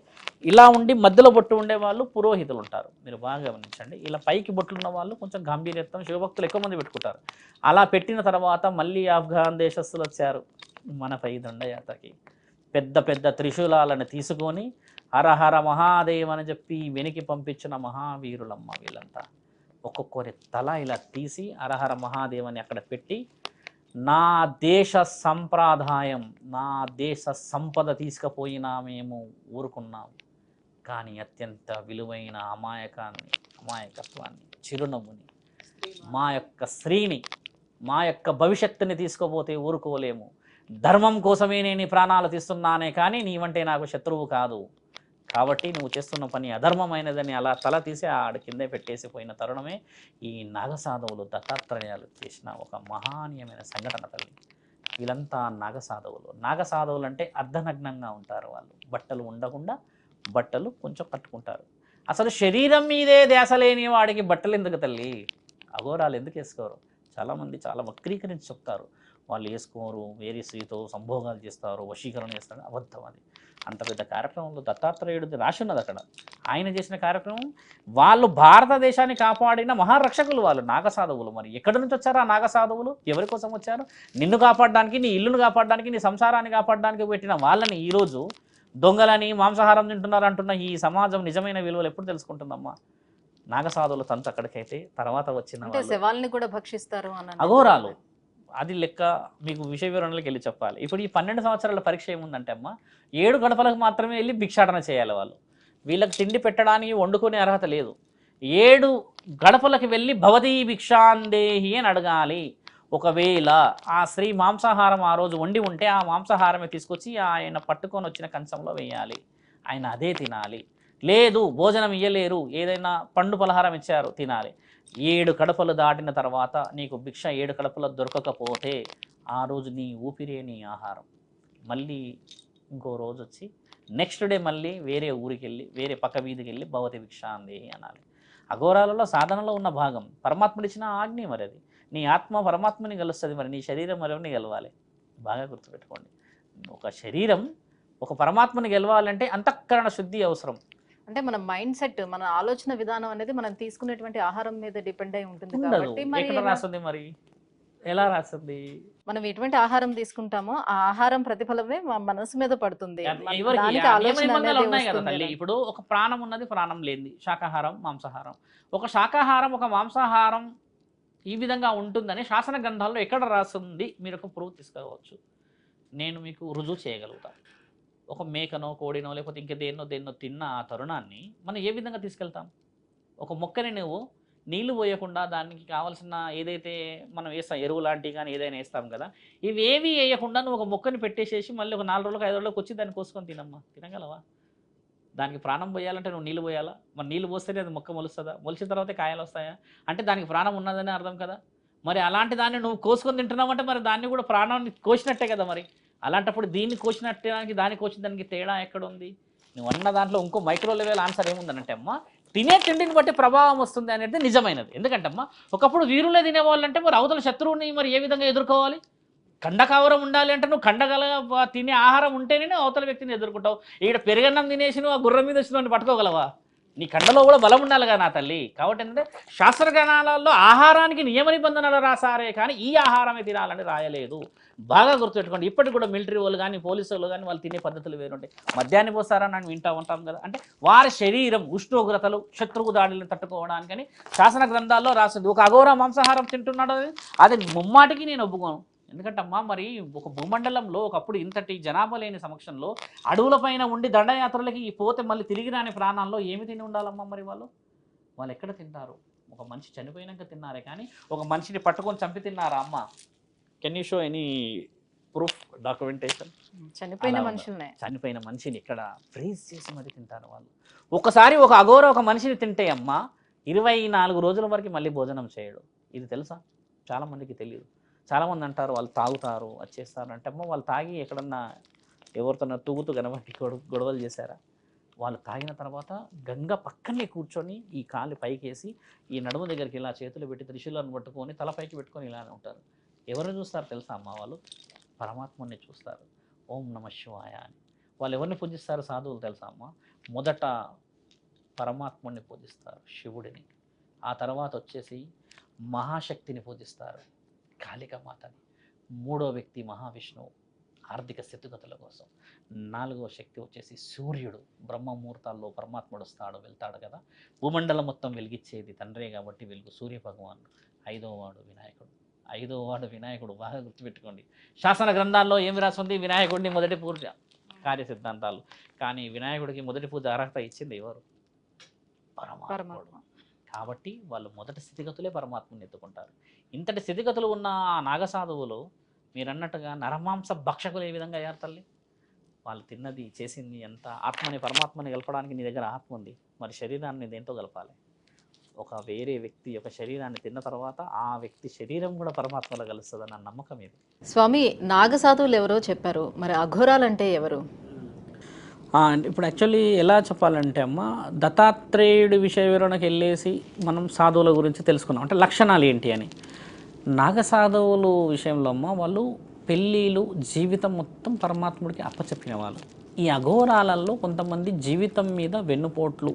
ఇలా ఉండి మధ్యలో బొట్టు ఉండే వాళ్ళు పురోహితులు ఉంటారు. మీరు బాగా గమనించండి. ఇలా పైకి బొట్లు ఉన్న వాళ్ళు కొంచెం గాంభీర్యత్వం, శివభక్తులు ఎక్కువ మంది పెట్టుకుంటారు. అలా పెట్టిన తర్వాత మళ్ళీ ఆఫ్ఘాన్ దేశస్తులు వచ్చారు మనపై దండయాత్రకి. పెద్ద పెద్ద త్రిశూలాలను తీసుకొని హరహర మహాదేవ్ అని చెప్పి వెనికి పంపించిన మహావీరులమ్మ వీళ్ళంతా. ఒక్కొక్కరి తల ఇలా తీసి హరహర మహాదేవ్ అని అక్కడ పెట్టి, నా దేశ సంప్రదాయం, నా దేశ సంపద తీసుకుపోయినా మేము ఊరుకున్నాం, కానీ అత్యంత విలువైన అమాయకత్వాన్ని, చిరునవ్వుని, మా యొక్క స్త్రీని, మా యొక్క భవిష్యత్తుని తీసుకుపోతే ఊరుకోలేము. ధర్మం కోసమే నేను ఈ ప్రాణాలు తీస్తున్నానే కానీ నీవంటే నాకు శత్రువు కాదు, కాబట్టి నువ్వు చేస్తున్న పని అధర్మమైనదని అలా తల తీసి ఆడ కిందే పెట్టేసి పోయిన తరుణమే ఈ నాగసాధవులు, దత్తాత్రేయాలు చేసిన ఒక మహనీయమైన సంఘటన తల్లి. వీళ్ళంతా నాగసాధవులు. నాగసాధవులు అంటే అర్ధనగ్నంగా ఉంటారు. వాళ్ళు బట్టలు ఉండకుండా బట్టలు కొంచెం కట్టుకుంటారు. అసలు శరీరం మీదే ధ్యాస లేని వాడికి బట్టలు ఎందుకు తల్లి? అఘోరాలు ఎందుకు వేసుకోరు? చాలామంది చాలా వక్రీకరించి చెప్తారు. వాళ్ళు వేసుకోరు, వేరే స్త్రీతో సంభోగాలు చేస్తారు, వశీకరణ చేస్తారు. అబద్ధం అది. అంత పెద్ద కార్యక్రమంలో దత్తాత్రేయుడిది రాసి ఉన్నది అక్కడ. ఆయన చేసిన కార్యక్రమం. వాళ్ళు భారతదేశాన్ని కాపాడిన మహారక్షకులు వాళ్ళు, నాగసాధువులు. మరి ఎక్కడి నుంచి వచ్చారు ఆ నాగసాధువులు? ఎవరి కోసం వచ్చారు? నిన్ను కాపాడడానికి, నీ ఇల్లును కాపాడడానికి, నీ సంసారాన్ని కాపాడడానికి పెట్టిన వాళ్ళని ఈరోజు దొంగలని, మాంసాహారం తింటున్నారు అంటున్న ఈ సమాజం నిజమైన విలువలు ఎప్పుడు తెలుసుకుంటుందమ్మా? నాగసాధువుల తంతు అక్కడికైతే తర్వాత వచ్చిన శవాల్ని కూడా భక్షిస్తారు అఘోరాలు. అది లెక్క మీకు విషయ వివరణలకు వెళ్ళి చెప్పాలి. ఇప్పుడు ఈ 12 సంవత్సరాల పరీక్ష ఏముందంటే అమ్మ, 7 గడపలకు మాత్రమే వెళ్ళి భిక్షాటన చేయాలి వాళ్ళు. వీళ్ళకి తిండి పెట్టడానికి వండుకునే అర్హత లేదు. 7 గడపలకు వెళ్ళి భవతీ భిక్షాందేహి అని అడగాలి. ఒకవేళ ఆ స్త్రీ మాంసాహారం ఆ రోజు వండి ఉంటే ఆ మాంసాహారమే తీసుకొచ్చి ఆయన పట్టుకొని వచ్చిన కంచంలో వేయాలి. ఆయన అదే తినాలి. లేదు భోజనం ఇయ్యలేరు, ఏదైనా పండు పలహారం ఇచ్చారు తినాలి. 7 కడపలు దాటిన తర్వాత నీకు భిక్ష 7 కడపలు దొరకకపోతే ఆ రోజు నీ ఊపిరే నీ ఆహారం. మళ్ళీ ఇంకో రోజు వచ్చి నెక్స్ట్ డే మళ్ళీ వేరే ఊరికి వెళ్ళి, వేరే పక్క వీధికి వెళ్ళి భవతి భిక్షాంది అనాలి. అఘోరాలలో సాధనలో ఉన్న భాగం. పరమాత్ముడు ఇచ్చిన ఆజ్ఞ మరి అది. నీ ఆత్మ పరమాత్మని కలుస్తుంది, మరి నీ శరీరం మరొకరిని గెలవాలి. బాగా గుర్తుపెట్టుకోండి. ఒక శరీరం ఒక పరమాత్మని గెలవాలంటే అంతఃకరణ శుద్ధి అవసరం. అంటే మన మైండ్ సెట్, మన ఆలోచన విధానం అనేది మనం తీసుకునేటువంటి ఆహారం మీద డిపెండ్ అయి ఉంటుంది. కాబట్టి మరి ఎలా రాస్తుంది? మనం ఎటువంటి ఆహారం తీసుకుంటామో ఆ ఆహారం ప్రతిఫలమే మన మనసు మీద పడుతుంది. ఇప్పుడు ఒక ప్రాణం ఉన్నది, ప్రాణం లేనిది, శాకాహారం, మాంసాహారం. ఒక శాకాహారం, ఒక మాంసాహారం ఈ విధంగా ఉంటుందని శాసన గ్రంథాల్లో ఎక్కడ రాస్తుంది? మీరు ఒక ప్రూఫ్ తీసుకోవచ్చు. నేను మీకు రుజువు చేయగలుగుతాను. ఒక మేకనో, కోడినో, లేకపోతే ఇంకా దేన్నో తిన్న ఆ తరుణాన్ని మనం ఏ విధంగా తీసుకెళ్తాం? ఒక మొక్కని నువ్వు నీళ్లు పోయకుండా దానికి కావాల్సిన ఏదైతే మనం వేస్తాం, ఎరువు లాంటివి కానీ ఏదైనా వేస్తాం కదా, ఇవేవి వేయకుండా నువ్వు ఒక మొక్కని పెట్టేసేసి మళ్ళీ ఒక 4 రోజులకు 5 రోజులకు వచ్చి దాన్ని కోసుకొని తినమ్మా, తినగలవా? దానికి ప్రాణం పోయాలంటే నువ్వు నీళ్ళు పోయాలా? మరి నీళ్ళు పోస్తేనే అది మొక్క మొలుస్తుందా? మొలిచిన తర్వాత కాయలు వస్తాయా? అంటే దానికి ప్రాణం ఉన్నదని అర్థం కదా. మరి అలాంటి దాన్ని నువ్వు కోసుకొని తింటున్నావంటే మరి దాన్ని కూడా ప్రాణాన్ని కోసినట్టే కదా. మరి అలాంటప్పుడు దీన్ని కోసినట్టానికి దాన్ని కోసిన దానికి తేడా ఎక్కడ ఉంది? నువ్వు అన్న దాంట్లో ఇంకో మైక్రో లెవెల్ ఆన్సర్ ఏముందనంటే అమ్మా, తినే తిండిని బట్టి ప్రభావం వస్తుంది అనేది నిజమైనది. ఎందుకంటే అమ్మా, ఒకప్పుడు వీరులే తినేవాళ్ళంటే మరి అవతల శత్రువుని మరి ఏ విధంగా ఎదుర్కోవాలి? కండకావరం ఉండాలి అంటే నువ్వు కండగల తినే ఆహారం ఉంటేనే అవతల వ్యక్తిని ఎదుర్కొంటావు. ఈడ పెరుగన్నం తినేసి నువ్వు ఆ గుర్రం మీద వచ్చిన పట్టుకోగలవా? నీ కండలో కూడా బలం ఉండాలిగా నా తల్లి. కాబట్టి ఏంటంటే శాస్త్రగణాలలో ఆహారానికి నియమ నిబంధనలు రాసారే కానీ ఈ ఆహారమే తినాలని రాయలేదు. బాగా గుర్తుపెట్టుకోండి. ఇప్పటికి కూడా మిలిటరీ వాళ్ళు కానీ, పోలీసు వాళ్ళు కానీ వాళ్ళు తినే పద్ధతులు వేరుంటాయి. మద్యాన్ని పోస్తారని అని వింటూ ఉంటాం కదా. అంటే వారి శరీరం ఉష్ణోగ్రతలు, శత్రువు దాడులను తట్టుకోవడానికని శాసన గ్రంథాల్లో రాసింది. ఒక అఘోర మాంసాహారం తింటున్నాడు, అది ముమ్మాటికి నేను ఒప్పుకోను. ఎందుకంటే అమ్మా, మరి ఒక భూమండలంలో ఒకప్పుడు ఇంతటి జనాభా లేని సమక్షంలో అడవుల పైన ఉండి దండయాత్రలకి పోతే మళ్ళీ తిరిగి రాని ప్రాణాల్లో ఏమి తిని ఉండాలమ్మా? మరి వాళ్ళు ఎక్కడ తింటారు? ఒక మనిషి చనిపోయినాక తిన్నారే కానీ ఒక మనిషిని పట్టుకొని చంపి తిన్నారా అమ్మ? Can you show any proof, documentation? చనిపోయిన మనిషిని ఇక్కడ ఫ్రీజ్ చేసి మరి తింటారు వాళ్ళు. ఒకసారి ఒక అఘోర ఒక మనిషిని తింటే అమ్మ 24 రోజుల వరకు మళ్ళీ భోజనం చేయడు. ఇది తెలుసా? చాలామందికి తెలియదు. చాలామంది అంటారు వాళ్ళు తాగుతారు అది చేస్తారు అంటే అమ్మ వాళ్ళు తాగి ఎక్కడన్నా ఎవరితోనో తూగుతూ కనబడి గొడవలు చేశారా? వాళ్ళు తాగిన తర్వాత గంగ పక్కనే కూర్చొని ఈ కాళ్ళు పైకేసి ఈ నడుము దగ్గరికి ఇలా చేతులు పెట్టి త్రిశూలాన్ని పట్టుకొని తల పైకి పెట్టుకొని ఇలానే ఉంటారు. ఎవరిని చూస్తారు తెలుసా అమ్మ? వాళ్ళు పరమాత్మని చూస్తారు. ఓం నమ శివాయ అని. వాళ్ళు ఎవరిని పూజిస్తారు సాధువులు తెలుసా అమ్మ? మొదట పరమాత్మని పూజిస్తారు, శివుడిని. ఆ తర్వాత వచ్చేసి మహాశక్తిని పూజిస్తారు, కాళికామాతని. మూడో వ్యక్తి మహావిష్ణువు, ఆర్థిక స్థితిగతుల కోసం. నాలుగో శక్తి వచ్చేసి సూర్యుడు, బ్రహ్మముహూర్తాల్లో పరమాత్ముడు వస్తాడు వెళ్తాడు కదా, భూమండలం మొత్తం వెలిగించేది తండ్రే కాబట్టి వెలుగు సూర్య భగవానుడు. ఐదో వాడు వినాయకుడు బాగా గుర్తుపెట్టుకోండి. శాసన గ్రంథాల్లో ఏమి రాసింది? వినాయకుడిని మొదటి పూజ కార్య సిద్ధాంతాలు. కానీ వినాయకుడికి మొదటి పూజ అర్హత ఇచ్చింది ఎవరు? పరమాత్ముడు. కాబట్టి వాళ్ళు మొదటి స్థితిగతులే పరమాత్మని ఎత్తుకుంటారు. ఇంతటి స్థితిగతులు ఉన్న ఆ నాగసాధువులు మీరన్నట్టుగా నరమాంస భక్షకులు ఏ విధంగా అయ్యారు తల్లి? వాళ్ళు తిన్నది చేసింది ఎంత ఆత్మని పరమాత్మని కలపడానికి నీ దగ్గర ఆత్మ ఉంది, మరి శరీరాన్ని దేంతో కలపాలి? ఒక వేరే వ్యక్తి యొక్క శరీరాన్ని తిన్న తర్వాత ఆ వ్యక్తి శరీరం కూడా పరమాత్మలో కలుస్తుంది అన్న నమ్మకం ఇది. స్వామి, నాగసాధువులు ఎవరో చెప్పారు, మరి అఘోరాలంటే ఎవరు? ఇప్పుడు యాక్చువల్లీ ఎలా చెప్పాలంటే అమ్మ, దత్తాత్రేయుడి విషయ వివరణకు వెళ్ళేసి మనం సాధువుల గురించి తెలుసుకున్నాం, అంటే లక్షణాలు ఏంటి అని. నాగసాధువులు విషయంలో అమ్మ వాళ్ళు పెళ్ళిళ్ళు జీవితం మొత్తం పరమాత్ముడికి అప్పచెప్పిన వాళ్ళు. ఈ అఘోరాలలో కొంతమంది జీవితం మీద వెన్నుపోట్లు,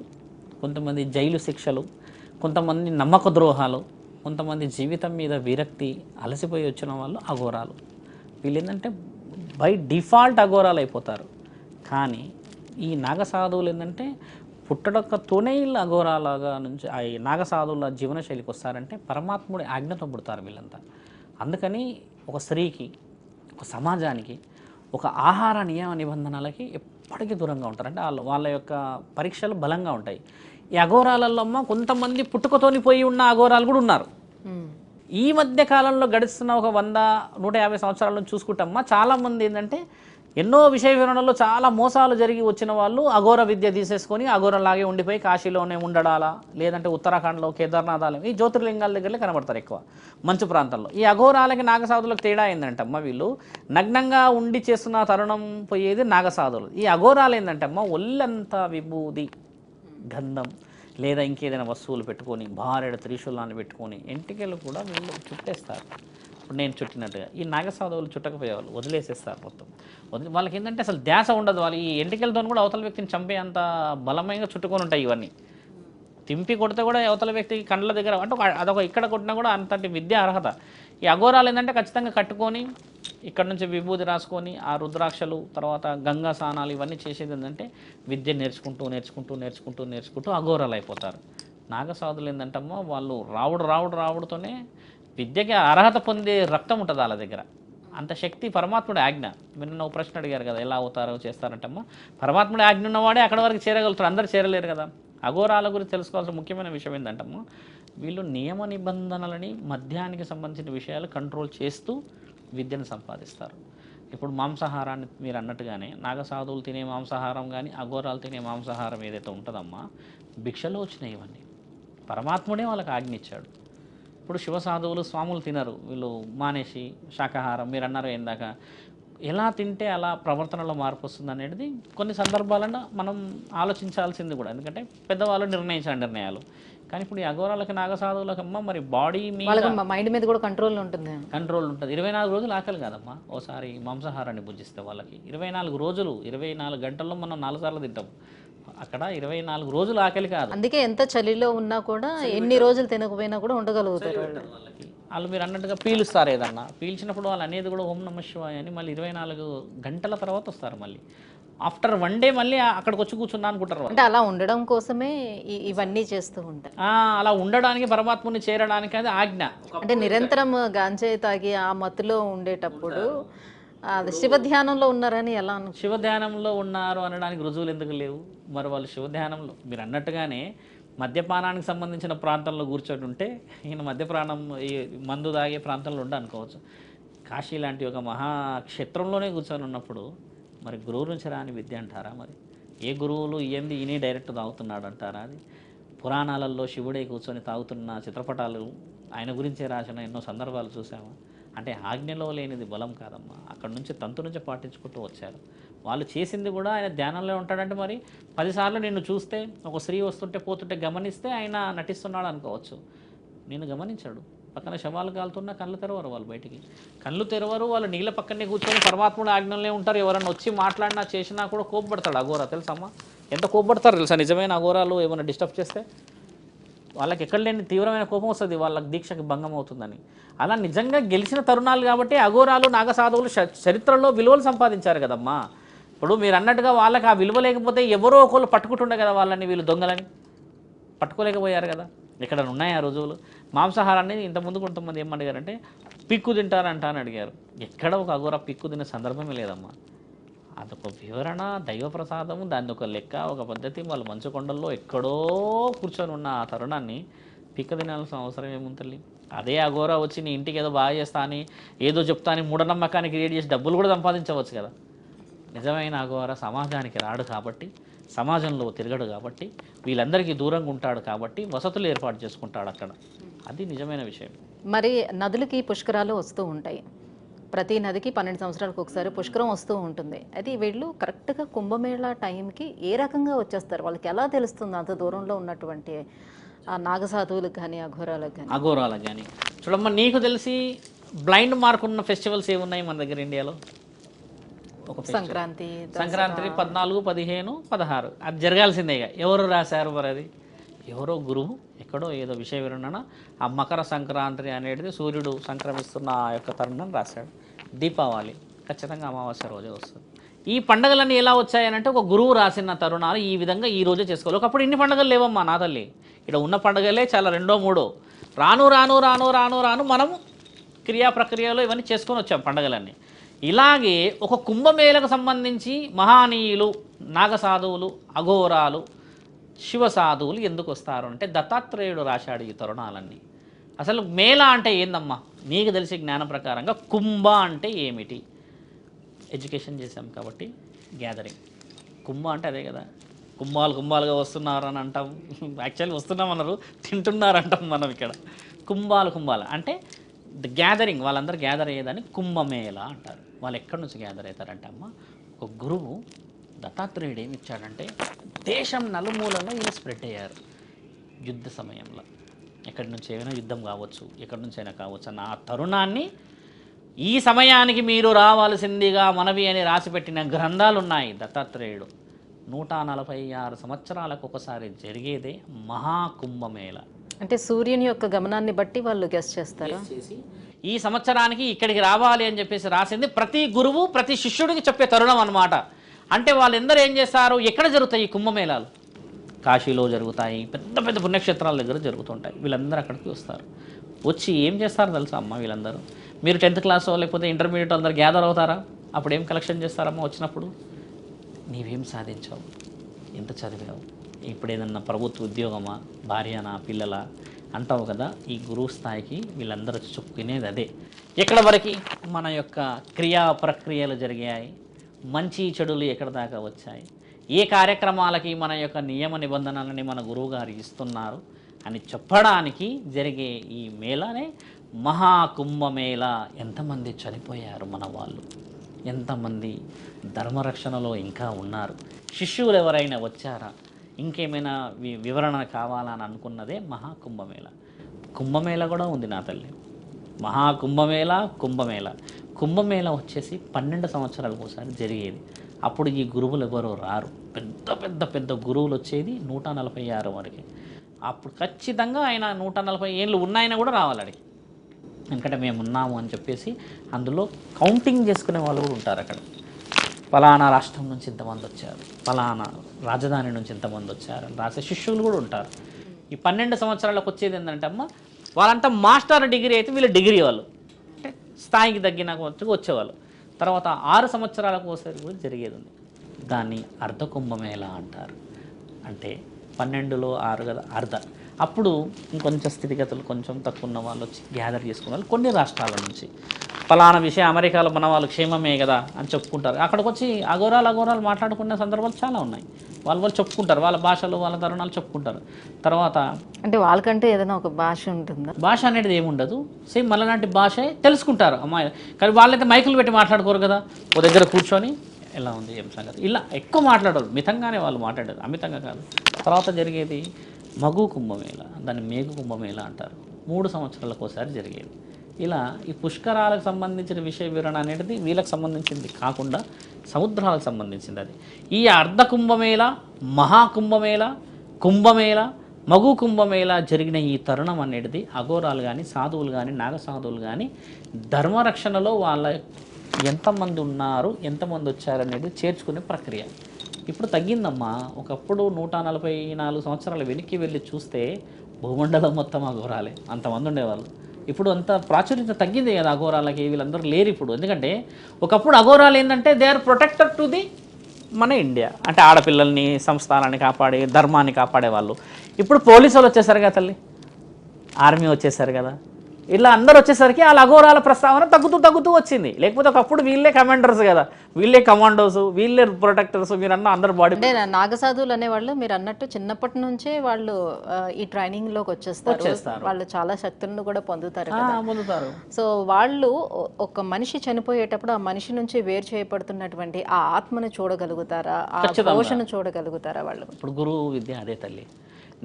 కొంతమంది జైలు శిక్షలు, కొంతమంది నమ్మక ద్రోహాలు, కొంతమంది జీవితం మీద విరక్తి, అలసిపోయి వచ్చిన వాళ్ళు అఘోరాలు. వీళ్ళు ఏంటంటే బై డిఫాల్ట్ అఘోరాలు అయిపోతారు. కానీ ఈ నాగసాధువులు ఏంటంటే పుట్టడక్కతోనే వీళ్ళు అఘోరాలుగా నుంచి ఆ నాగసాధువుల జీవనశైలికి వస్తారంటే పరమాత్ముడి ఆజ్ఞతో పుడతారు వీళ్ళంతా. అందుకని ఒక స్త్రీకి, ఒక సమాజానికి, ఒక ఆహార నియమ నిబంధనలకి ఎప్పటికీ దూరంగా ఉంటారు. అంటే వాళ్ళ యొక్క పరీక్షలు బలంగా ఉంటాయి. ఈ అఘోరాలలో అమ్మ కొంతమంది పుట్టుకతోని పోయి ఉన్న అఘోరాలు కూడా ఉన్నారు. ఈ మధ్య కాలంలో గడుస్తున్న ఒక 100-150 సంవత్సరాల నుంచి చూసుకుంటామా చాలామంది ఏంటంటే ఎన్నో విషయ వివరణలో చాలా మోసాలు జరిగి వచ్చిన వాళ్ళు అఘోర విద్య తీసేసుకొని అఘోరలాగే ఉండిపోయి కాశీలోనే ఉండడాలా, లేదంటే ఉత్తరాఖండ్లో కేదార్నాథాలు, ఈ జ్యోతిర్లింగాల దగ్గరలే కనబడతారు ఎక్కువ మంచు ప్రాంతంలో. ఈ అఘోరాలకి నాగసాధువులకు తేడా ఏంటంటే అమ్మ, వీళ్ళు నగ్నంగా ఉండి చేస్తున్న తరుణం పోయేది నాగసాధువులు. ఈ అఘోరాలు ఏంటంటే అమ్మ ఒళ్ళంతా విభూది, గంధం లేదా ఇంకేదైనా వస్తువులు పెట్టుకొని, భార్యడ త్రిశూలాన్ని పెట్టుకొని, ఎంటికలు కూడా వీళ్ళు చుట్టేస్తారు. ఇప్పుడు నేను చుట్టినట్టుగా ఈ నాగసాధువులు చుట్టకపోయేవాళ్ళు వదిలేసేస్తారు మొత్తం. వాళ్ళకి ఏంటంటే అసలు ధ్యాస ఉండదు. వాళ్ళు ఈ ఎంటికలతో కూడా అవతల వ్యక్తిని చంపే అంత బలమైన చుట్టుకొని ఉంటాయి ఇవన్నీ. తింపి కొడితే కూడా అవతల వ్యక్తికి కండ్ల దగ్గర అంటే అదొక ఇక్కడ కొట్టినా కూడా అంతటి విద్య అర్హత. ఈ అఘోరాలు ఏంటంటే ఖచ్చితంగా కట్టుకొని ఇక్కడ నుంచి విభూతి రాసుకొని ఆ రుద్రాక్షలు తర్వాత గంగా స్నానాలు ఇవన్నీ చేసేది ఏంటంటే విద్య నేర్చుకుంటూ అఘోరాలు అయిపోతారు. నాగసాధువులు ఏంటంటమ్మా వాళ్ళు రావుడుతోనే విద్యకి అర్హత పొందే రక్తం ఉంటుంది వాళ్ళ దగ్గర. అంత శక్తి పరమాత్ముడి ఆజ్ఞ. మీరు నువ్వు ప్రశ్న అడిగారు కదా ఎలా అవుతారో చేస్తారంటమ్మా, పరమాత్ముడి ఆజ్ఞ ఉన్నవాడే అక్కడ వరకు చేరగలుగుతారు, అందరు చేరలేరు కదా. అఘోరాల గురించి తెలుసుకోవాల్సిన ముఖ్యమైన విషయం ఏంటంటమ్మా, వీళ్ళు నియమ నిబంధనలని మద్యానికి సంబంధించిన విషయాలు కంట్రోల్ చేస్తూ విద్యను సంపాదిస్తారు. ఇప్పుడు మాంసాహారాన్ని మీరు అన్నట్టుగానే నాగసాధువులు తినే మాంసాహారం కానీ అఘోరాలు తినే మాంసాహారం ఏదైతే ఉంటుందమ్మా భిక్షలో వచ్చినాయి ఇవన్నీ. పరమాత్ముడే వాళ్ళకి ఆజ్ఞ ఇచ్చాడు. ఇప్పుడు శివసాధువులు స్వాములు తినరు, వీళ్ళు మానేసి శాకాహారం మీరు అన్నారు ఏందాక ఎలా తింటే అలా ప్రవర్తనలో మార్పు వస్తుంది అనేది కొన్ని సందర్భాలను మనం ఆలోచించాల్సింది కూడా. ఎందుకంటే పెద్దవాళ్ళు నిర్ణయించిన నిర్ణయాలు. కానీ ఇప్పుడు ఈ అఘోరాలకి నాగసాధువులకి అమ్మ మరి బాడీ మీద మైండ్ మీద కూడా కంట్రోల్ ఉంటుంది. 24 రోజులు ఆకలి కాదమ్మా. ఓసారి మాంసాహారాన్ని భుజిస్తే వాళ్ళకి 24 రోజులు 24 గంటల్లో మనం 4 సార్లు తింటాం. అక్కడ 24 రోజులు ఆకలి కాదు. అందుకే ఎంత చలిలో ఉన్నా కూడా ఎన్ని రోజులు తినకపోయినా కూడా ఉండగలుగుతారు వాళ్ళకి. వాళ్ళు మీరు అన్నట్టుగా పీలుస్తారు, ఏదన్నా పీల్చినప్పుడు వాళ్ళు అనేది కూడా ఓం నమ శివాయ అని మళ్ళీ 24 గంటల తర్వాత వస్తారు. మళ్ళీ ఆఫ్టర్ 1 డే మళ్ళీ అక్కడికి వచ్చి కూర్చున్నా అనుకుంటారు. అంటే అలా ఉండడం కోసమే ఇవన్నీ చేస్తూ ఉంటారు. అలా ఉండడానికి పరమాత్ముని చేరడానికి అది ఆజ్ఞ. అంటే నిరంతరం గాంజాయి తాగి ఆ మత్తులో ఉండేటప్పుడు అది శివధ్యానంలో ఉన్నారని ఎలా శివధ్యానంలో ఉన్నారు అనడానికి రుజువులు ఎందుకు లేవు? మరి వాళ్ళు శివధ్యానంలో మీరు అన్నట్టుగానే మద్యపానానికి సంబంధించిన ప్రాంతంలో కూర్చొని ఉంటే ఈయన మద్యపానం ఈ మందు తాగే ప్రాంతంలో అనుకోవచ్చు. కాశీ లాంటి ఒక మహాక్షేత్రంలోనే కూర్చొని ఉన్నప్పుడు మరి గురువు నుంచి రాని విద్య అంటారా? మరి ఏ గురువులు ఏంది ఈయనే డైరెక్ట్ తాగుతున్నాడు అంటారా? అది పురాణాలలో శివుడే కూర్చొని తాగుతున్న చిత్రపటాలు ఆయన గురించే రాసిన ఎన్నో సందర్భాలు చూసాము. అంటే ఆజ్ఞలో లేనిది బలం కాదమ్మా, అక్కడ నుంచి తంతు నుంచి పాటించుకుంటూ వచ్చారు. వాళ్ళు చేసింది కూడా ఆయన ధ్యానంలో ఉంటాడంటే మరి 10 సార్లు నిన్ను చూస్తే ఒక స్త్రీ వస్తుంటే పోతుంటే గమనిస్తే ఆయన నటిస్తున్నాడు అనుకోవచ్చు. నేను గమనించాడు. పక్కన శవాలు కాలుతున్నా కళ్ళు తెరవరు వాళ్ళు, బయటికి కళ్ళు తెరవరు. వాళ్ళు నీళ్ళ పక్కనే కూర్చొని పరమాత్ముడు ఆజ్ఞలనే ఉంటారు. ఎవరన్నా వచ్చి మాట్లాడినా చేసినా కూడా కోపపడతాడు అఘోరా, తెలుసమ్మా ఎంత కోపపడతారు తెలుసా నిజమైన అఘోరాలు ఏమైనా డిస్టర్బ్ చేస్తే. వాళ్ళకి ఎక్కడ లేని తీవ్రమైన కోపం వస్తుంది, వాళ్ళకి దీక్షకి భంగం అవుతుందని. అలా నిజంగా గెలిచిన తరుణాలు కాబట్టి అఘోరాలు నాగసాధువులు చరిత్రలో విలువలు సంపాదించారు కదమ్మా. ఇప్పుడు మీరు అన్నట్టుగా వాళ్ళకి ఆ విలువ లేకపోతే ఎవరో ఒకళ్ళు పట్టుకుంటుండే కదా వాళ్ళని, వీళ్ళు దొంగలని పట్టుకోలేకపోయారు కదా. ఇక్కడ ఉన్నాయి ఆ రుజువులు. మాంసాహారాన్ని ఇంతకుముందు కొంతమంది ఏమడిగారంటే పిక్కు తింటారంట అని అడిగారు. ఎక్కడ ఒక అఘోర పిక్కు తినే సందర్భమే లేదమ్మా. అదొక వివరణ, దైవ ప్రసాదము, దాన్ని ఒక లెక్క, ఒక పద్ధతి. వాళ్ళు మంచుకొండల్లో ఎక్కడో కూర్చొని ఉన్న ఆ తరుణాన్ని పిక్క తినాల్సిన అవసరం ఏముంటుంది. అదే అఘోర వచ్చి నీ ఇంటికి ఏదో బాగా చేస్తా అని ఏదో చెప్తా అని మూఢనమ్మకాన్ని క్రియేట్ చేసి డబ్బులు కూడా సంపాదించవచ్చు కదా. నిజమైన అఘోర సమాజానికి రాడు కాబట్టి, సమాజంలో తిరగడు కాబట్టి, వీళ్ళందరికీ దూరంగా ఉంటాడు కాబట్టి వసతులు ఏర్పాటు చేసుకుంటాడు అక్కడ. అది నిజమైన విషయం. మరి నదులకి పుష్కరాలు వస్తూ ఉంటాయి. ప్రతి నదికి 12 సంవత్సరాలకు ఒకసారి పుష్కరం వస్తూ ఉంటుంది. అయితే వీళ్ళు కరెక్ట్గా కుంభమేళా టైంకి ఏ రకంగా వచ్చేస్తారు? వాళ్ళకి ఎలా తెలుస్తుంది అంత దూరంలో ఉన్నటువంటి ఆ నాగసాధువులకు కానీ అఘోరాలకు కానీ? చూడమ్మా, నీకు తెలిసి బ్లైండ్ మార్క్ ఉన్న ఫెస్టివల్స్ ఏమున్నాయి మన దగ్గర ఇండియాలో? సంక్రాంతి 14, 15, 16 అది జరగాల్సిందే. ఎవరు రాశారు మరి? అది ఎవరో గురువు ఎక్కడో ఏదో విషయ వివరణ ఆ మకర సంక్రాంతి అనేది సూర్యుడు సంక్రమిస్తున్న ఆ యొక్క తరుణం రాశాడు. దీపావళి ఖచ్చితంగా అమావాస్య రోజే వస్తుంది. ఈ పండుగలన్నీ ఎలా వచ్చాయనంటే ఒక గురువు రాసిన తరుణాలు ఈ విధంగా ఈ రోజే చేసుకోవాలి. ఒకప్పుడు ఇన్ని పండుగలు లేవమ్మా నా తల్లి. ఇక్కడ ఉన్న పండుగలే చాలా 2, 3 రాను రాను రాను రాను రాను మనము క్రియా ప్రక్రియలో ఇవన్నీ చేసుకొని వచ్చాం పండుగలన్నీ. ఇలాగే ఒక కుంభమేళకు సంబంధించి మహానీయులు, నాగసాధువులు, అఘోరాలు, శివసాధువులు ఎందుకు వస్తారు అంటే దత్తాత్రేయుడు రాశాడు ఈ తరుణాలన్నీ. అసలు మేళ అంటే ఏందమ్మా నీకు తెలిసే జ్ఞానం ప్రకారంగా? కుంభ అంటే ఏమిటి? ఎడ్యుకేషన్ చేసాం కాబట్టి గ్యాదరింగ్. కుంభ అంటే అదే కదా. కుంభాలుగా వస్తున్నారని అంటాం. యాక్చువల్లీ వస్తున్నామన్నారు, తింటున్నారంటాం మనం ఇక్కడ. కుంభాలు అంటే గ్యాదరింగ్, వాళ్ళందరూ గ్యాదర్ అయ్యేదాన్ని కుంభమేళ అంటారు. వాళ్ళు ఎక్కడి నుంచి గ్యాదర్ అవుతారంటే అమ్మ, ఒక గురువు దత్తాత్రేయుడు ఏమి ఇచ్చాడంటే దేశం నలుమూలలో ఈయన స్ప్రెడ్ అయ్యారు యుద్ధ సమయంలో. ఎక్కడి నుంచి అయినా యుద్ధం కావచ్చు, ఎక్కడి నుంచి అయినా కావచ్చు అన్న ఆ తరుణాన్ని ఈ సమయానికి మీరు రావాల్సిందిగా మనవి అని రాసిపెట్టిన గ్రంథాలు ఉన్నాయి. దత్తాత్రేయుడు 146 సంవత్సరాలకు ఒకసారి జరిగేదే మహాకుంభమేళ. అంటే సూర్యుని యొక్క గమనాన్ని బట్టి వాళ్ళు గెస్ చేస్తారు. ఈ సంవత్సరానికి ఇక్కడికి రావాలి అని చెప్పేసి రాసింది ప్రతి గురువు ప్రతి శిష్యుడికి చెప్పే తరుణం అన్నమాట. అంటే వాళ్ళందరూ ఏం చేస్తారు? ఎక్కడ జరుగుతాయి ఈ కుంభమేళాలు? కాశీలో జరుగుతాయి, పెద్ద పెద్ద పుణ్యక్షేత్రాల దగ్గర జరుగుతుంటాయి. వీళ్ళందరూ అక్కడికి వస్తారు. వచ్చి ఏం చేస్తారు తెలుసా అమ్మ? వీళ్ళందరూ మీరు 10th క్లాస్ లేకపోతే ఇంటర్మీడియట్ అందరు గ్యాదర్ అవుతారా? అప్పుడు ఏం కలెక్షన్ చేస్తారమ్మా? వచ్చినప్పుడు నీవేం సాధించావు, ఎంత చదివావు, ఇప్పుడు ఏదన్నా ప్రభుత్వ ఉద్యోగమా, భార్యనా, పిల్లలా అంటావు కదా. ఈ గురువు స్థాయికి వీళ్ళందరూ చెప్పుకునేది అదే. ఎక్కడ వరకు మన యొక్క క్రియా ప్రక్రియలు జరిగాయి, మంచి చెడులు ఎక్కడ దాకా వచ్చాయి, ఏ కార్యక్రమాలకి మన యొక్క నియమ నిబంధనలని మన గురువుగారు ఇస్తున్నారు అని చెప్పడానికి జరిగే ఈ మేళానే మహాకుంభమేళ. ఎంతమంది చనిపోయారు మన వాళ్ళు, ఎంతమంది ధర్మరక్షణలో ఇంకా ఉన్నారు, శిష్యులు ఎవరైనా వచ్చారా, ఇంకేమైనా వివరణ కావాలని అనుకున్నదే మహాకుంభమేళ. కుంభమేళ కూడా ఉంది నా తల్లి. మహాకుంభమేళ, కుంభమేళ వచ్చేసి 12 సంవత్సరాలకు ఒకసారి జరిగేది. అప్పుడు ఈ గురువులు ఎవరో రారు, పెద్ద గురువులు వచ్చేది 146 వరకు. అప్పుడు ఖచ్చితంగా ఆయన 140 ఏళ్ళు ఉన్నాయన కూడా రావాలి. ఎందుకంటే మేము ఉన్నాము అని చెప్పేసి అందులో కౌంటింగ్ చేసుకునే వాళ్ళు కూడా ఉంటారు. అక్కడ ఫలానా రాష్ట్రం నుంచి ఇంతమంది వచ్చారు, ఫలానా రాజధాని నుంచి ఇంతమంది వచ్చారు అని రాసే శిష్యులు కూడా ఉంటారు. ఈ 12 సంవత్సరాలకు వచ్చేది ఏంటంటే అమ్మ, వాళ్ళంతా మాస్టర్ డిగ్రీ అయితే వీళ్ళు డిగ్రీ వాళ్ళు అంటే స్థాయికి తగ్గిన వచ్చేవాళ్ళు. తర్వాత 6 సంవత్సరాలకు ఒకసారి కూడా జరిగేది ఉంది. దాన్ని అర్ధకుంభమేళ అంటారు. అంటే 12లో 6 కదా, అర్ధ. అప్పుడు ఇంకొంచెం స్థితిగతులు కొంచెం తక్కువ ఉన్న వాళ్ళు వచ్చి గ్యాదర్ చేసుకున్న వాళ్ళు కొన్ని రాష్ట్రాల నుంచి ఫలానా విషయం అమెరికాలో మన వాళ్ళు క్షేమమే కదా అని చెప్పుకుంటారు. అక్కడికి వచ్చి అఘోరాలు మాట్లాడుకునే సందర్భాలు చాలా ఉన్నాయి. వాళ్ళు చెప్పుకుంటారు, వాళ్ళ భాషలు వాళ్ళ తరుణాలు చెప్పుకుంటారు. తర్వాత అంటే వాళ్ళకంటే ఏదైనా ఒక భాష ఉంటుందా? భాష అనేది ఏముండదు, సేమ్ మనలాంటి భాషే తెలుసుకుంటారు అమ్మాయి. కానీ వాళ్ళైతే మైకులు పెట్టి మాట్లాడుకోరు కదా, ఓ దగ్గర కూర్చొని ఎలా ఉంది ఏం సంగతి ఇలా ఎక్కువ మాట్లాడరు, మితంగానే వాళ్ళు మాట్లాడారు, అమితంగా కాదు. తర్వాత జరిగేది మగు కుంభమేళ, దాన్ని మేఘు కుంభమేళ అంటారు. 3 సంవత్సరాలకు ఒకసారి జరిగేది. ఇలా ఈ పుష్కరాలకు సంబంధించిన విషయ వివరణ అనేది వీళ్ళకి సంబంధించింది కాకుండా సముద్రాలకు సంబంధించింది. అది ఈ అర్ధ కుంభమేళ, మహాకుంభమేళ, కుంభమేళ, మగు కుంభమేళ జరిగిన ఈ తరుణం అనేది అఘోరాలు కానీ సాధువులు కానీ నాగసాధువులు కానీ ధర్మరక్షణలో వాళ్ళ ఎంతమంది ఉన్నారు ఎంతమంది వచ్చారు అనేది చేర్చుకునే ప్రక్రియ. ఇప్పుడు తగ్గిందమ్మా. ఒకప్పుడు 144 సంవత్సరాలు వెనక్కి వెళ్ళి చూస్తే భూమండలం మొత్తం అఘోరాలే, అంతమంది ఉండేవాళ్ళు. ఇప్పుడు అంత ప్రాచుర్యత తగ్గింది కదా అఘోరాలకి, వీళ్ళందరూ లేరు ఇప్పుడు. ఎందుకంటే ఒకప్పుడు అఘోరాలు ఏంటంటే they are protector to the మన ఇండియా, అంటే ఆడపిల్లల్ని సంస్థానాన్ని కాపాడే ధర్మాన్ని కాపాడేవాళ్ళు. ఇప్పుడు పోలీసులు వచ్చేసారు కదా తల్లి, ఆర్మీ వచ్చేసారు కదా, ఇలా అందరూ వచ్చేసరికి వాళ్ళ అఘోరాల ప్రస్తావన తగ్గుతూ వచ్చింది. లేకపోతే ఒకప్పుడు వీళ్ళే కమాండర్స్ కదా, వీళ్ళే కమాండోస్, వీళ్ళే ప్రొటెక్టర్స్. మీరు అన్న అందరు బాడీ అంటే నాగసాధువులు అనేవాళ్ళు మీరు అన్నట్టు చిన్నప్పటి నుంచే వాళ్ళు ఈ ట్రైనింగ్ లోకి వచ్చేస్తారు. వాళ్ళు చాలా శక్తులను కూడా పొందుతారు కదా. పొందుతారు. సో వాళ్ళు ఒక మనిషి చనిపోయేటప్పుడు ఆ మనిషి నుంచి వేరు చేయబడుతున్నటువంటి ఆ ఆత్మను చూడగలుగుతారా, ఆ ఘోషను చూడగలుగుతారా వాళ్ళు? ఇప్పుడు గురువు విద్య అదే తల్లి.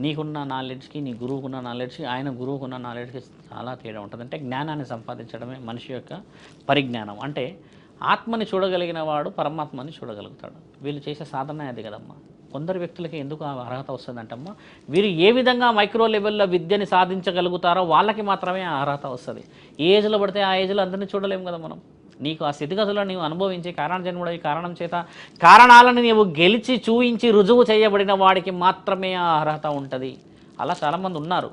నీకున్న నాలెడ్జ్కి నీ గురువుకున్న నాలెడ్జ్కి ఆయన గురువుకున్న నాలెడ్జ్కి చాలా తేడా ఉంటుంది. అంటే జ్ఞానాన్ని సంపాదించడమే మనిషి యొక్క పరిజ్ఞానం. అంటే ఆత్మని చూడగలిగిన వాడు పరమాత్మని చూడగలుగుతాడు. వీళ్ళు చేసే సాధన అది కదమ్మా. కొందరు వ్యక్తులకి ఎందుకు అర్హత వస్తుందంటమ్మా, వీరు ఏ విధంగా మైక్రో లెవెల్లో విద్యని సాధించగలుగుతారో వాళ్ళకి మాత్రమే ఆ అర్హత వస్తుంది. ఏ ఏజ్లో పడితే ఆ ఏజ్లో అందరినీ చూడలేము కదా మనం. నీకు ఆ స్థితిగతులను నీవు అనుభవించి కారణజన్ముడై కారణం చేత కారణాలను నీవు గెలిచి చూయించి రుజువు చేయబడిన వాడికి మాత్రమే ఆ అర్హత ఉంటుంది. అలా చాలామంది ఉన్నారు.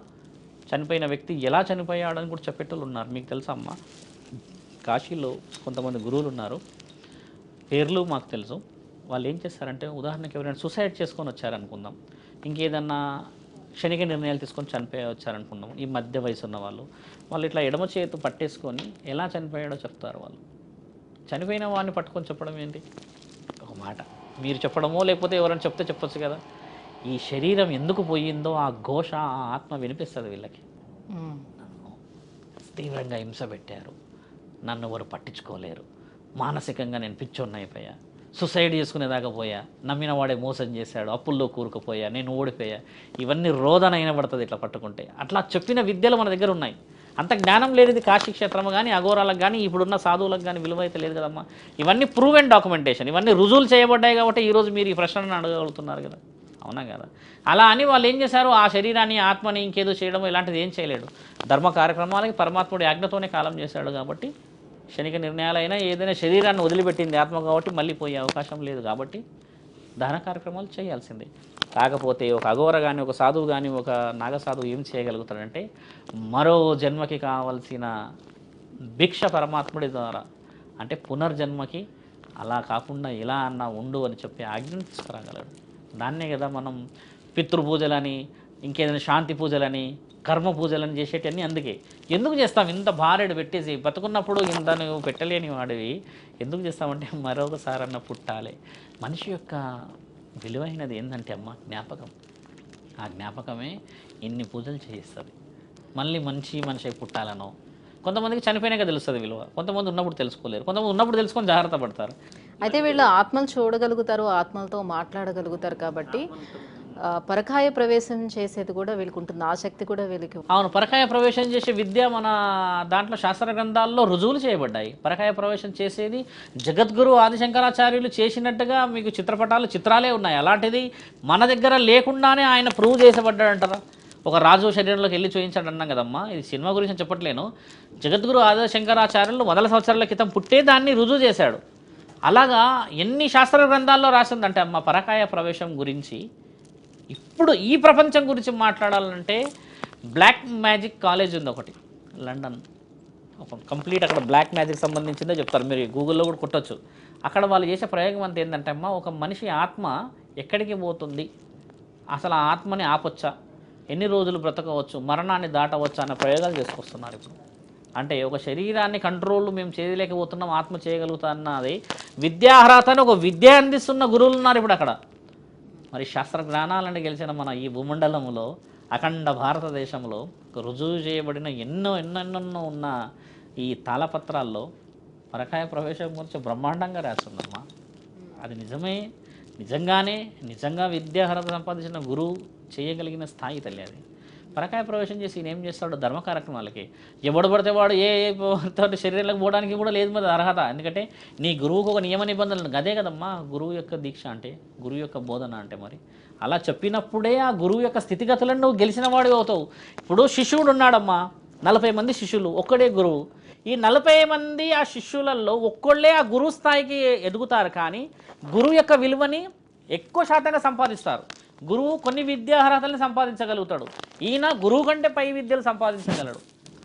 చనిపోయిన వ్యక్తి ఎలా చనిపోయాడని కూడా చెప్పేటోళ్ళు ఉన్నారు. మీకు తెలుసా అమ్మ, కాశీలో కొంతమంది గురువులు ఉన్నారు, పేర్లు మాకు తెలుసు. వాళ్ళు ఏం చేస్తారంటే, ఉదాహరణకి ఎవరైనా సూసైడ్ చేసుకొని వచ్చారనుకుందాం, ఇంకేదన్నా క్షణిక నిర్ణయాలు తీసుకొని చనిపోయి వచ్చారనుకుందాం, ఈ మధ్య వయసు ఉన్న వాళ్ళు ఇట్లా ఎడమ చేతి పట్టేసుకొని ఎలా చనిపోయాడో చెప్తారు. వాళ్ళు చనిపోయిన వాడిని పట్టుకొని చెప్పడం ఏంటి, ఒక మాట మీరు చెప్పడమో లేకపోతే ఎవరైనా చెప్తే చెప్పొచ్చు కదా. ఈ శరీరం ఎందుకు పోయిందో ఆ ఘోష, ఆ ఆత్మ వినిపిస్తుంది వీళ్ళకి. తీవ్రంగా హింస పెట్టారు, నన్ను ఎవరు పట్టించుకోలేరు, మానసికంగా నేను పిచ్చోన్నైపోయా, సూసైడ్ చేసుకునేదాకా పోయా, నమ్మిన వాడే మోసం చేశాడు, అప్పుల్లో కూరుకుపోయా, నేను ఓడిపోయా, ఇవన్నీ రోదన అయిన పడుతుంది ఇట్లా పట్టుకుంటే. అట్లా చెప్పిన విద్యలు మన దగ్గర ఉన్నాయి. అంత జ్ఞానం లేదు కాశీ క్షేత్రం కానీ అఘోరాలకు కానీ ఇప్పుడున్న సాధువులకు కానీ విలువ అయితే లేదు కదమ్మా. ఇవన్నీ ప్రూవెన్ డాక్యుమెంటేషన్, ఇవన్నీ రుజువులు చేయబడ్డాయి కాబట్టి ఈరోజు మీరు ఈ ప్రశ్నను అడగలుగుతున్నారు కదా, అవునా కదా. అలా అని వాళ్ళు ఏం చేశారు, ఆ శరీరాన్ని ఆత్మని ఇంకేదో చేయడం ఇలాంటిది ఏం చేయలేడు. ధర్మ కార్యక్రమాలకి పరమాత్ముడి ఆజ్ఞతోనే కాలం చేశాడు కాబట్టి క్షణిక నిర్ణయాలైనా ఏదైనా శరీరాన్ని వదిలిపెట్టింది ఆత్మ కాబట్టి మళ్ళీ పోయే అవకాశం లేదు. కాబట్టి దహన కార్యక్రమాలు చేయాల్సిందే. కాకపోతే ఒక అఘోర కానీ ఒక సాధువు కానీ ఒక నాగసాధువు ఏం చేయగలుగుతాడంటే, మరో జన్మకి కావలసిన భిక్ష పరమాత్ముడి ద్వారా, అంటే పునర్జన్మకి అలా కాకుండా ఇలా అన్నా ఉండు అని చెప్పి ఆజ్ఞను తీసుకురాగలడు. దాన్నే కదా మనం పితృపూజలని, ఇంకేదైనా శాంతి పూజలని, కర్మ పూజలను చేసేటన్నీ. అందుకే ఎందుకు చేస్తాం ఇంత భార్యడు పెట్టేసి, బతుకున్నప్పుడు ఇంత నువ్వు పెట్టలేని వాడివి ఎందుకు చేస్తామంటే మరొకసారి అన్న పుట్టాలి. మనిషి యొక్క విలువైనది ఏంటంటే అమ్మ జ్ఞాపకం. ఆ జ్ఞాపకమే ఇన్ని పూజలు చేయిస్తుంది. మళ్ళీ మంచి మనిషి పుట్టాలనో, కొంతమందికి చనిపోయినాక తెలుస్తుంది విలువ, కొంతమంది ఉన్నప్పుడు తెలుసుకోలేరు, కొంతమంది ఉన్నప్పుడు తెలుసుకొని జాగ్రత్త పడతారు. అయితే వీళ్ళు ఆత్మలు చూడగలుగుతారు, ఆత్మలతో మాట్లాడగలుగుతారు కాబట్టి పరకాయ ప్రవేశం చేసేది కూడా వీళ్ళకి ఉంటుంది, ఆ శక్తి కూడా వీళ్ళకి. అవును, పరకాయ ప్రవేశం చేసే విద్య మన దాంట్లో శాస్త్ర గ్రంథాల్లో రుజువులు చేయబడ్డాయి. పరకాయ ప్రవేశం చేసేది జగద్గురు ఆదిశంకరాచార్యులు చేసినట్టుగా మీకు చిత్రాలే ఉన్నాయి. అలాంటిది మన దగ్గర లేకుండానే ఆయన ప్రూవ్ చేసబడ్డాడంటారా. ఒక రాజు శరీరంలోకి వెళ్ళి చూపించాడు అన్నాం కదమ్మా, ఇది సినిమా గురించి చెప్పట్లేను. జగద్గురు ఆదిశంకరాచార్యులు 100 సంవత్సరాల క్రితం పుట్టే దాన్ని రుజువు చేశాడు. అలాగా ఎన్ని శాస్త్ర గ్రంథాల్లో రాసిందంటే అమ్మ పరకాయ ప్రవేశం గురించి. ఇప్పుడు ఈ ప్రపంచం గురించి మాట్లాడాలంటే బ్లాక్ మ్యాజిక్ కాలేజ్ ఉంది ఒకటి లండన్, ఒక కంప్లీట్ అక్కడ బ్లాక్ మ్యాజిక్ సంబంధించిందే చెప్తారు, మీరు గూగుల్లో కూడా కొట్టచ్చు. అక్కడ వాళ్ళు చేసే ప్రయోగం అంతా ఏంటంటే అమ్మ, ఒక మనిషి ఆత్మ ఎక్కడికి పోతుంది, అసలు ఆ ఆత్మని ఆపొచ్చా, ఎన్ని రోజులు బ్రతకవచ్చు, మరణాన్ని దాటవచ్చా అనే ప్రయోగాలు చేసుకొస్తున్నారు ఇప్పుడు. అంటే ఒక శరీరాన్ని కంట్రోల్ మేము చేయలేకపోతున్నాం, ఆత్మ చేయగలుగుతా అన్నది విద్యార్హత అని ఒక విద్య అందిస్తున్న గురువులు ఉన్నారు ఇప్పుడు అక్కడ. మరి శాస్త్ర జ్ఞానాలను గెలిచిన మన ఈ భూమండలంలో అఖండ భారతదేశంలో రుజువు చేయబడిన ఎన్నెన్నో ఉన్న ఈ తాళపత్రాల్లో పరకాయ ప్రవేశం గురించి బ్రహ్మాండంగా రాస్తుందమ్మా. అది నిజంగా విద్యార్హత సంపాదించిన గురువు చేయగలిగిన స్థాయి తల్లి అది. పరకాయ ప్రవేశం చేసి ఈయన ఏం చేస్తాడు, ధర్మ కార్యక్రమాలకి ఎవడు పడితే వాడు ఏ శరీరంలోకి పోవడానికి కూడా లేదు మరి అర్హత. ఎందుకంటే నీ గురువుకు ఒక నియమ నిబంధనలు అదే కదమ్మా గురువు యొక్క దీక్ష అంటే, గురువు యొక్క బోధన అంటే. మరి అలా చెప్పినప్పుడే ఆ గురువు యొక్క స్థితిగతులను నువ్వు గెలిచిన వాడు అవుతావు. ఇప్పుడు శిష్యుడు ఉన్నాడమ్మా, 40 మంది శిష్యులు, ఒక్కడే గురువు. ఈ 40 మంది ఆ శిష్యులలో ఒక్కళ్ళే ఆ గురువు స్థాయికి ఎదుగుతారు. కానీ గురువు యొక్క విలువని ఎక్కువ శాతంగా సంపాదిస్తారు. గురువు కొన్ని విద్యార్హతల్ని సంపాదించగలుగుతాడు, ఈయన గురువు కంటే పై విద్యలు సంపాదించగలడు.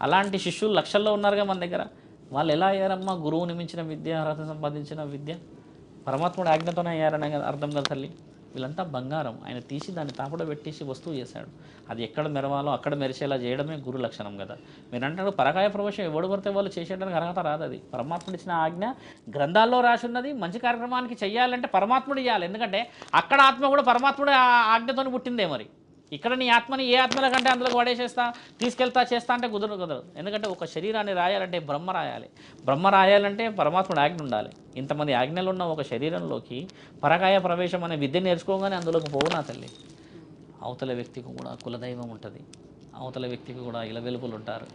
అలాంటి శిష్యులు లక్షల్లో ఉన్నారుగా మన దగ్గర. వాళ్ళు ఎలా అయ్యారమ్మా? గురువుని మించిన విద్యార్హత సంపాదించిన విద్య పరమాత్ముడు ఆజ్ఞతోనే అయ్యారనే కదా అర్థం కదా తల్లి. వీళ్ళంతా బంగారం ఆయన తీసి దాన్ని తాపడ పెట్టేసి వస్తువు చేశాడు. అది ఎక్కడ మెరవాలో అక్కడ మెరిసేలా చేయడమే గురు లక్షణం కదా. మీరు అంటారు పరకాయ ప్రవేశం ఎవడు పడితే వాళ్ళు చేసేయడానికి అర్హత రాదు. అది పరమాత్ముడు ఇచ్చిన ఆజ్ఞ, గ్రంథాల్లో రాసి ఉన్నది. మంచి కార్యక్రమానికి చెయ్యాలంటే పరమాత్ముడు ఇవ్వాలి. ఎందుకంటే అక్కడ ఆత్మ కూడా పరమాత్ముడు ఆజ్ఞతో పుట్టిందే. మరి ఇక్కడ నీ ఆత్మని ఏ ఆత్మల కంటే అందులోకి పడేసేస్తా తీసుకెళ్తా చేస్తా అంటే కుదరదు. ఎందుకంటే ఒక శరీరాన్ని రాయాలంటే బ్రహ్మ రాయాలి. బ్రహ్మ రాయాలంటే పరమాత్ముడు ఆజ్ఞ ఉండాలి. ఇంతమంది ఆజ్ఞలు ఉన్న ఒక శరీరంలోకి పరకాయ ప్రవేశం అనే విద్య నేర్చుకోగానే అందులోకి పోవునా తల్లి. అవతల వ్యక్తికి కూడా కులదైవం ఉంటుంది, అవతల వ్యక్తికి కూడా ఇలవెలుపులు ఉంటారు.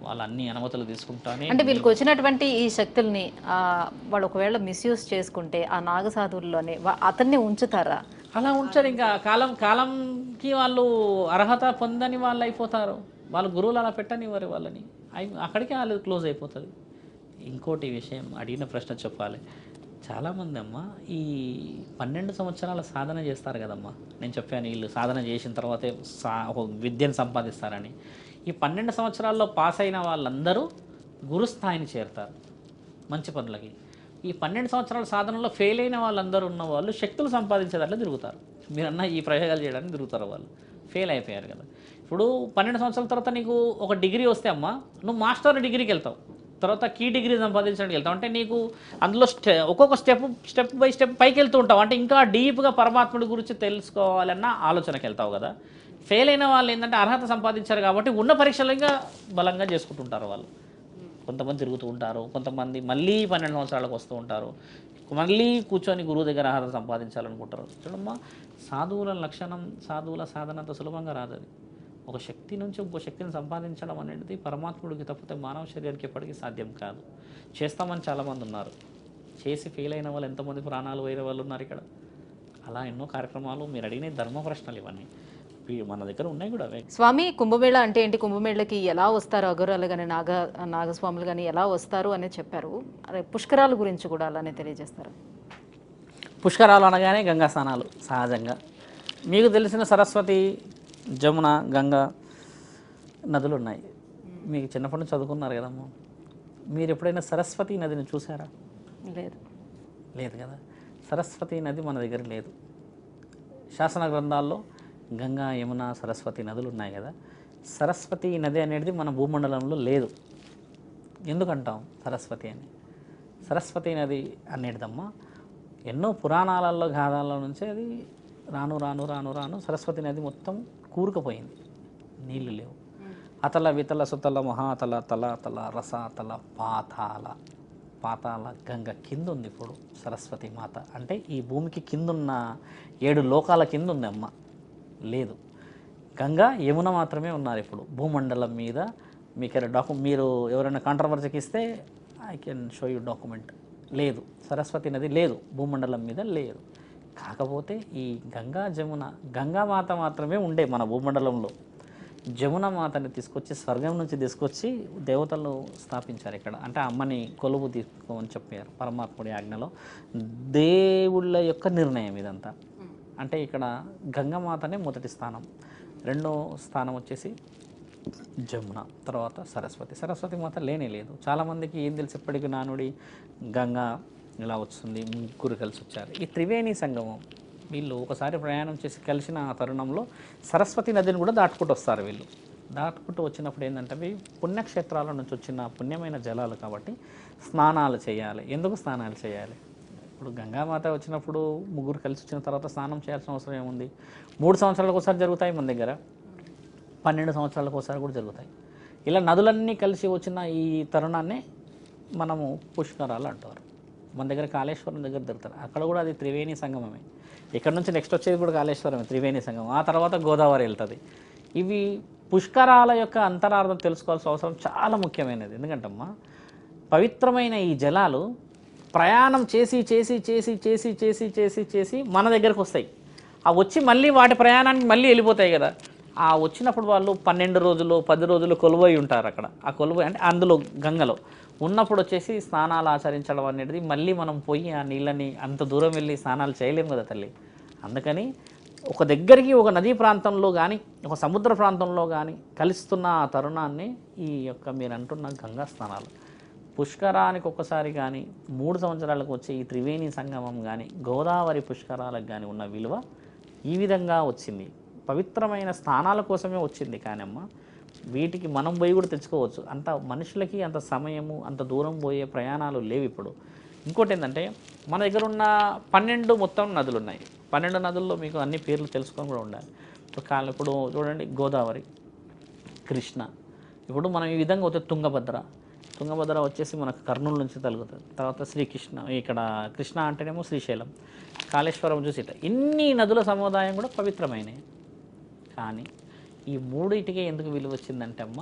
వాళ్ళు అన్ని అనుమతులు తీసుకుంటానే. అంటే వీళ్ళకి వచ్చినటువంటి ఈ శక్తుల్ని వాళ్ళు ఒకవేళ మిస్యూజ్ చేసుకుంటే ఆ నాగసాధువుల్లోనే అతన్ని ఉంచుతారా? అలా ఉంచారు. ఇంకా కాలంకి వాళ్ళు అర్హత పొందని వాళ్ళు అయిపోతారు. వాళ్ళు గురువులు అలా పెట్టనివ్వరు వాళ్ళని, అక్కడికే వాళ్ళు క్లోజ్ అయిపోతుంది. ఇంకోటి విషయం అడిగిన ప్రశ్న చెప్పాలి. చాలామంది అమ్మ ఈ 12 సంవత్సరాల సాధన చేస్తారు కదమ్మా. నేను చెప్పాను వీళ్ళు సాధన చేసిన తర్వాతే ఒక విద్యను సంపాదిస్తారని. ఈ 12 సంవత్సరాల్లో పాస్ అయిన వాళ్ళందరూ గురుస్థాయిని చేరుతారు మంచి పనులకి. ఈ 12 సంవత్సరాల సాధనలో ఫెయిల్ అయిన వాళ్ళందరూ ఉన్న వాళ్ళు శక్తులు సంపాదించేదాంట్లో తిరుగుతారు. మీరన్నా ఈ ప్రయోగాలు చేయడానికి తిరుగుతారు. వాళ్ళు ఫెయిల్ అయిపోయారు కదా. ఇప్పుడు 12 సంవత్సరాల తర్వాత నీకు ఒక డిగ్రీ వస్తే అమ్మ నువ్వు మాస్టర్ డిగ్రీకి వెళ్తావు, తర్వాత కీ డిగ్రీ సంపాదించడానికి వెళ్తావు. అంటే నీకు అందులో ఒక్కొక్క స్టెప్ బై స్టెప్ పైకి వెళ్తూ ఉంటావు. అంటే ఇంకా డీప్గా పరమాత్ముడి గురించి తెలుసుకోవాలన్న ఆలోచనకి వెళ్తావు కదా. ఫెయిల్ అయిన వాళ్ళు ఏంటంటే అర్హత సంపాదించారు కాబట్టి ఉన్న పరీక్షలు ఇంకా బలంగా చేసుకుంటుంటారు. వాళ్ళు కొంతమంది తిరుగుతూ ఉంటారు, కొంతమంది మళ్ళీ 12 సంవత్సరాలకు వస్తూ ఉంటారు, మళ్ళీ కూర్చొని గురువు దగ్గర అర్హత సంపాదించాలనుకుంటారు. చూడమ్మా, సాధువుల లక్షణం, సాధువుల సాధన అంత సులభంగా రాదు. అది ఒక శక్తి నుంచి ఇంకో శక్తిని సంపాదించడం అనేది పరమాత్ముడికి తప్పితే మానవ శరీరానికి ఎప్పటికీ సాధ్యం కాదు. చేస్తామని చాలామంది ఉన్నారు, చేసి ఫెయిల్ అయిన వాళ్ళు ఎంతమంది ప్రాణాలు పోయిన వాళ్ళు ఉన్నారు ఇక్కడ. అలా ఎన్నో కార్యక్రమాలు. మీరు అడిగిన ధర్మ ప్రశ్నలు ఇవన్నీ మన దగ్గర ఉన్నాయి కూడా. స్వామి, కుంభమేళ అంటే ఏంటి? కుంభమేళకి ఎలా వస్తారు అఘోరాలు కానీ నాగస్వాములు కానీ ఎలా వస్తారు అనేది చెప్పారు. అదే పుష్కరాల గురించి కూడా అలానే తెలియజేస్తారు. పుష్కరాలు అనగానే గంగా స్నానాలు సహజంగా. మీకు తెలిసిన సరస్వతి, జమున, గంగా నదులు ఉన్నాయి. మీకు చిన్నప్పటి నుంచి చదువుకున్నారు కదమ్మా. మీరు ఎప్పుడైనా సరస్వతి నదిని చూసారా? లేదు కదా. సరస్వతి నది మన దగ్గర లేదు. శాసన గ్రంథాల్లో గంగా, యమున, సరస్వతి నదులు ఉన్నాయి కదా. సరస్వతి నది అనేది మన భూమండలంలో లేదు. ఎందుకంటాం సరస్వతి అని? సరస్వతి నది అనేటిదమ్మా ఎన్నో పురాణాలలో గాథాల నుంచి అది రాను రాను రాను రాను సరస్వతి నది మొత్తం కూరుకుపోయింది, నీళ్లు లేవు. అతల వితల సుతల మహాతల తల తల రసాతల పాతాల గంగ కింద ఉంది ఇప్పుడు సరస్వతి మాత. అంటే ఈ భూమికి కిందున్న 7 లోకాల కింద ఉంది అమ్మ. లేదు, గంగా, యమున మాత్రమే ఉన్నారు ఇప్పుడు భూమండలం మీద. మీరు ఎవరైనా కాంట్రవర్సీకి ఇస్తే I can show you document. లేదు, సరస్వతి నది లేదు, భూమండలం మీద లేదు. కాకపోతే ఈ గంగా, జమున, గంగామాత మాత్రమే ఉండే మన భూమండలంలో. జమున మాతని తీసుకొచ్చి స్వర్గం నుంచి తీసుకొచ్చి దేవతలను స్థాపించారు ఇక్కడ. అంటే అమ్మని కొలువు తీసుకోమని చెప్పారు పరమాత్ముడి ఆజ్ఞలో. దేవుళ్ళ యొక్క నిర్ణయం ఇదంతా. అంటే ఇక్కడ గంగమాతనే మొదటి స్థానం, రెండో స్థానం వచ్చేసి జమున, తర్వాత సరస్వతి మాత లేనే లేదు. చాలామందికి ఏం తెలిసి ఎప్పటికీ నానుడి గంగా ఇలా వస్తుంది, ముగ్గురు కలిసి వచ్చారు. ఈ త్రివేణి సంగమం వీళ్ళు ఒకసారి ప్రయాణం చేసి కలిసిన ఆ తరుణంలో సరస్వతి నదిని కూడా దాటుకుంటూ వస్తారు. వీళ్ళు దాటుకుంటూ వచ్చినప్పుడు ఏంటంటే అవి పుణ్యక్షేత్రాల నుంచి వచ్చిన పుణ్యమైన జలాలు కాబట్టి స్నానాలు చేయాలి. ఎందుకు స్నానాలు చేయాలి? ఇప్పుడు గంగామాత వచ్చినప్పుడు ముగ్గురు కలిసి వచ్చిన తర్వాత స్నానం చేయాల్సిన అవసరం ఏముంది? 3 సంవత్సరాలకు ఒకసారి జరుగుతాయి మన దగ్గర, 12 సంవత్సరాలకు ఒకసారి కూడా జరుగుతాయి. ఇలా నదులన్నీ కలిసి వచ్చిన ఈ తరుణాన్ని మనము పుష్కరాలు అంటారు. మన దగ్గర కాళేశ్వరం దగ్గర జరుగుతారు, అక్కడ కూడా అది త్రివేణి సంగమమే. ఇక్కడ నుంచి నెక్స్ట్ వచ్చేది కూడా కాళేశ్వరమే, త్రివేణి సంగమం. ఆ తర్వాత గోదావరి వెళ్తుంది. ఇవి పుష్కరాల యొక్క అంతరార్థం తెలుసుకోవాల్సిన అవసరం చాలా ముఖ్యమైనది. ఎందుకంటమ్మా పవిత్రమైన ఈ జలాలు ప్రయాణం చేసి చేసి చేసి చేసి చేసి చేసి చేసి మన దగ్గరకు వస్తాయి. ఆ వచ్చి మళ్ళీ వాటి ప్రయాణానికి మళ్ళీ వెళ్ళిపోతాయి కదా. ఆ వచ్చినప్పుడు వాళ్ళు 12 రోజులు 10 రోజులు కొలువై ఉంటారు అక్కడ. ఆ కొలువై అంటే అందులో గంగలో ఉన్నప్పుడు వచ్చేసి స్నానాలు ఆచరించడం అనేది మళ్ళీ మనం పోయి ఆ నీళ్ళని అంత దూరం వెళ్ళి స్నానాలు చేయలేము కదా తల్లి. అందుకని ఒక దగ్గరికి ఒక నదీ ప్రాంతంలో కానీ ఒక సముద్ర ప్రాంతంలో కానీ కలుస్తున్న ఆ తరుణాన్ని ఈ యొక్క మీరు అంటున్న గంగా స్నానాలు, పుష్కరానికి ఒక్కసారి కానీ 3 సంవత్సరాలకు వచ్చే ఈ త్రివేణి సంగమం కానీ గోదావరి పుష్కరాలకు కానీ ఉన్న విలువ ఈ విధంగా వచ్చింది. పవిత్రమైన స్నానాల కోసమే వచ్చింది. కానీ అమ్మ వీటికి మనం పోయి కూడా తెచ్చుకోవచ్చు. అంత మనుషులకి అంత సమయము అంత దూరం పోయే ప్రయాణాలు లేవు ఇప్పుడు. ఇంకోటి ఏంటంటే మన దగ్గర ఉన్న 12 మొత్తం నదులు ఉన్నాయి. 12 నదుల్లో మీకు అన్ని పేర్లు తెలుసుకొని కూడా ఉండాలి. ఇప్పుడు చూడండి గోదావరి, కృష్ణ, ఇప్పుడు మనం ఈ విధంగా పోతే తుంగభద్ర వచ్చేసి మనకు కర్నూలు నుంచి తగులుతుంది. తర్వాత శ్రీకృష్ణ, ఇక్కడ కృష్ణ అంటేనేమో శ్రీశైలం, కాళేశ్వరం చూసి ఇన్ని నదుల సముదాయం కూడా పవిత్రమైనవి. కానీ ఈ మూడింటికే ఎందుకు విలువ వచ్చిందంటే అమ్మ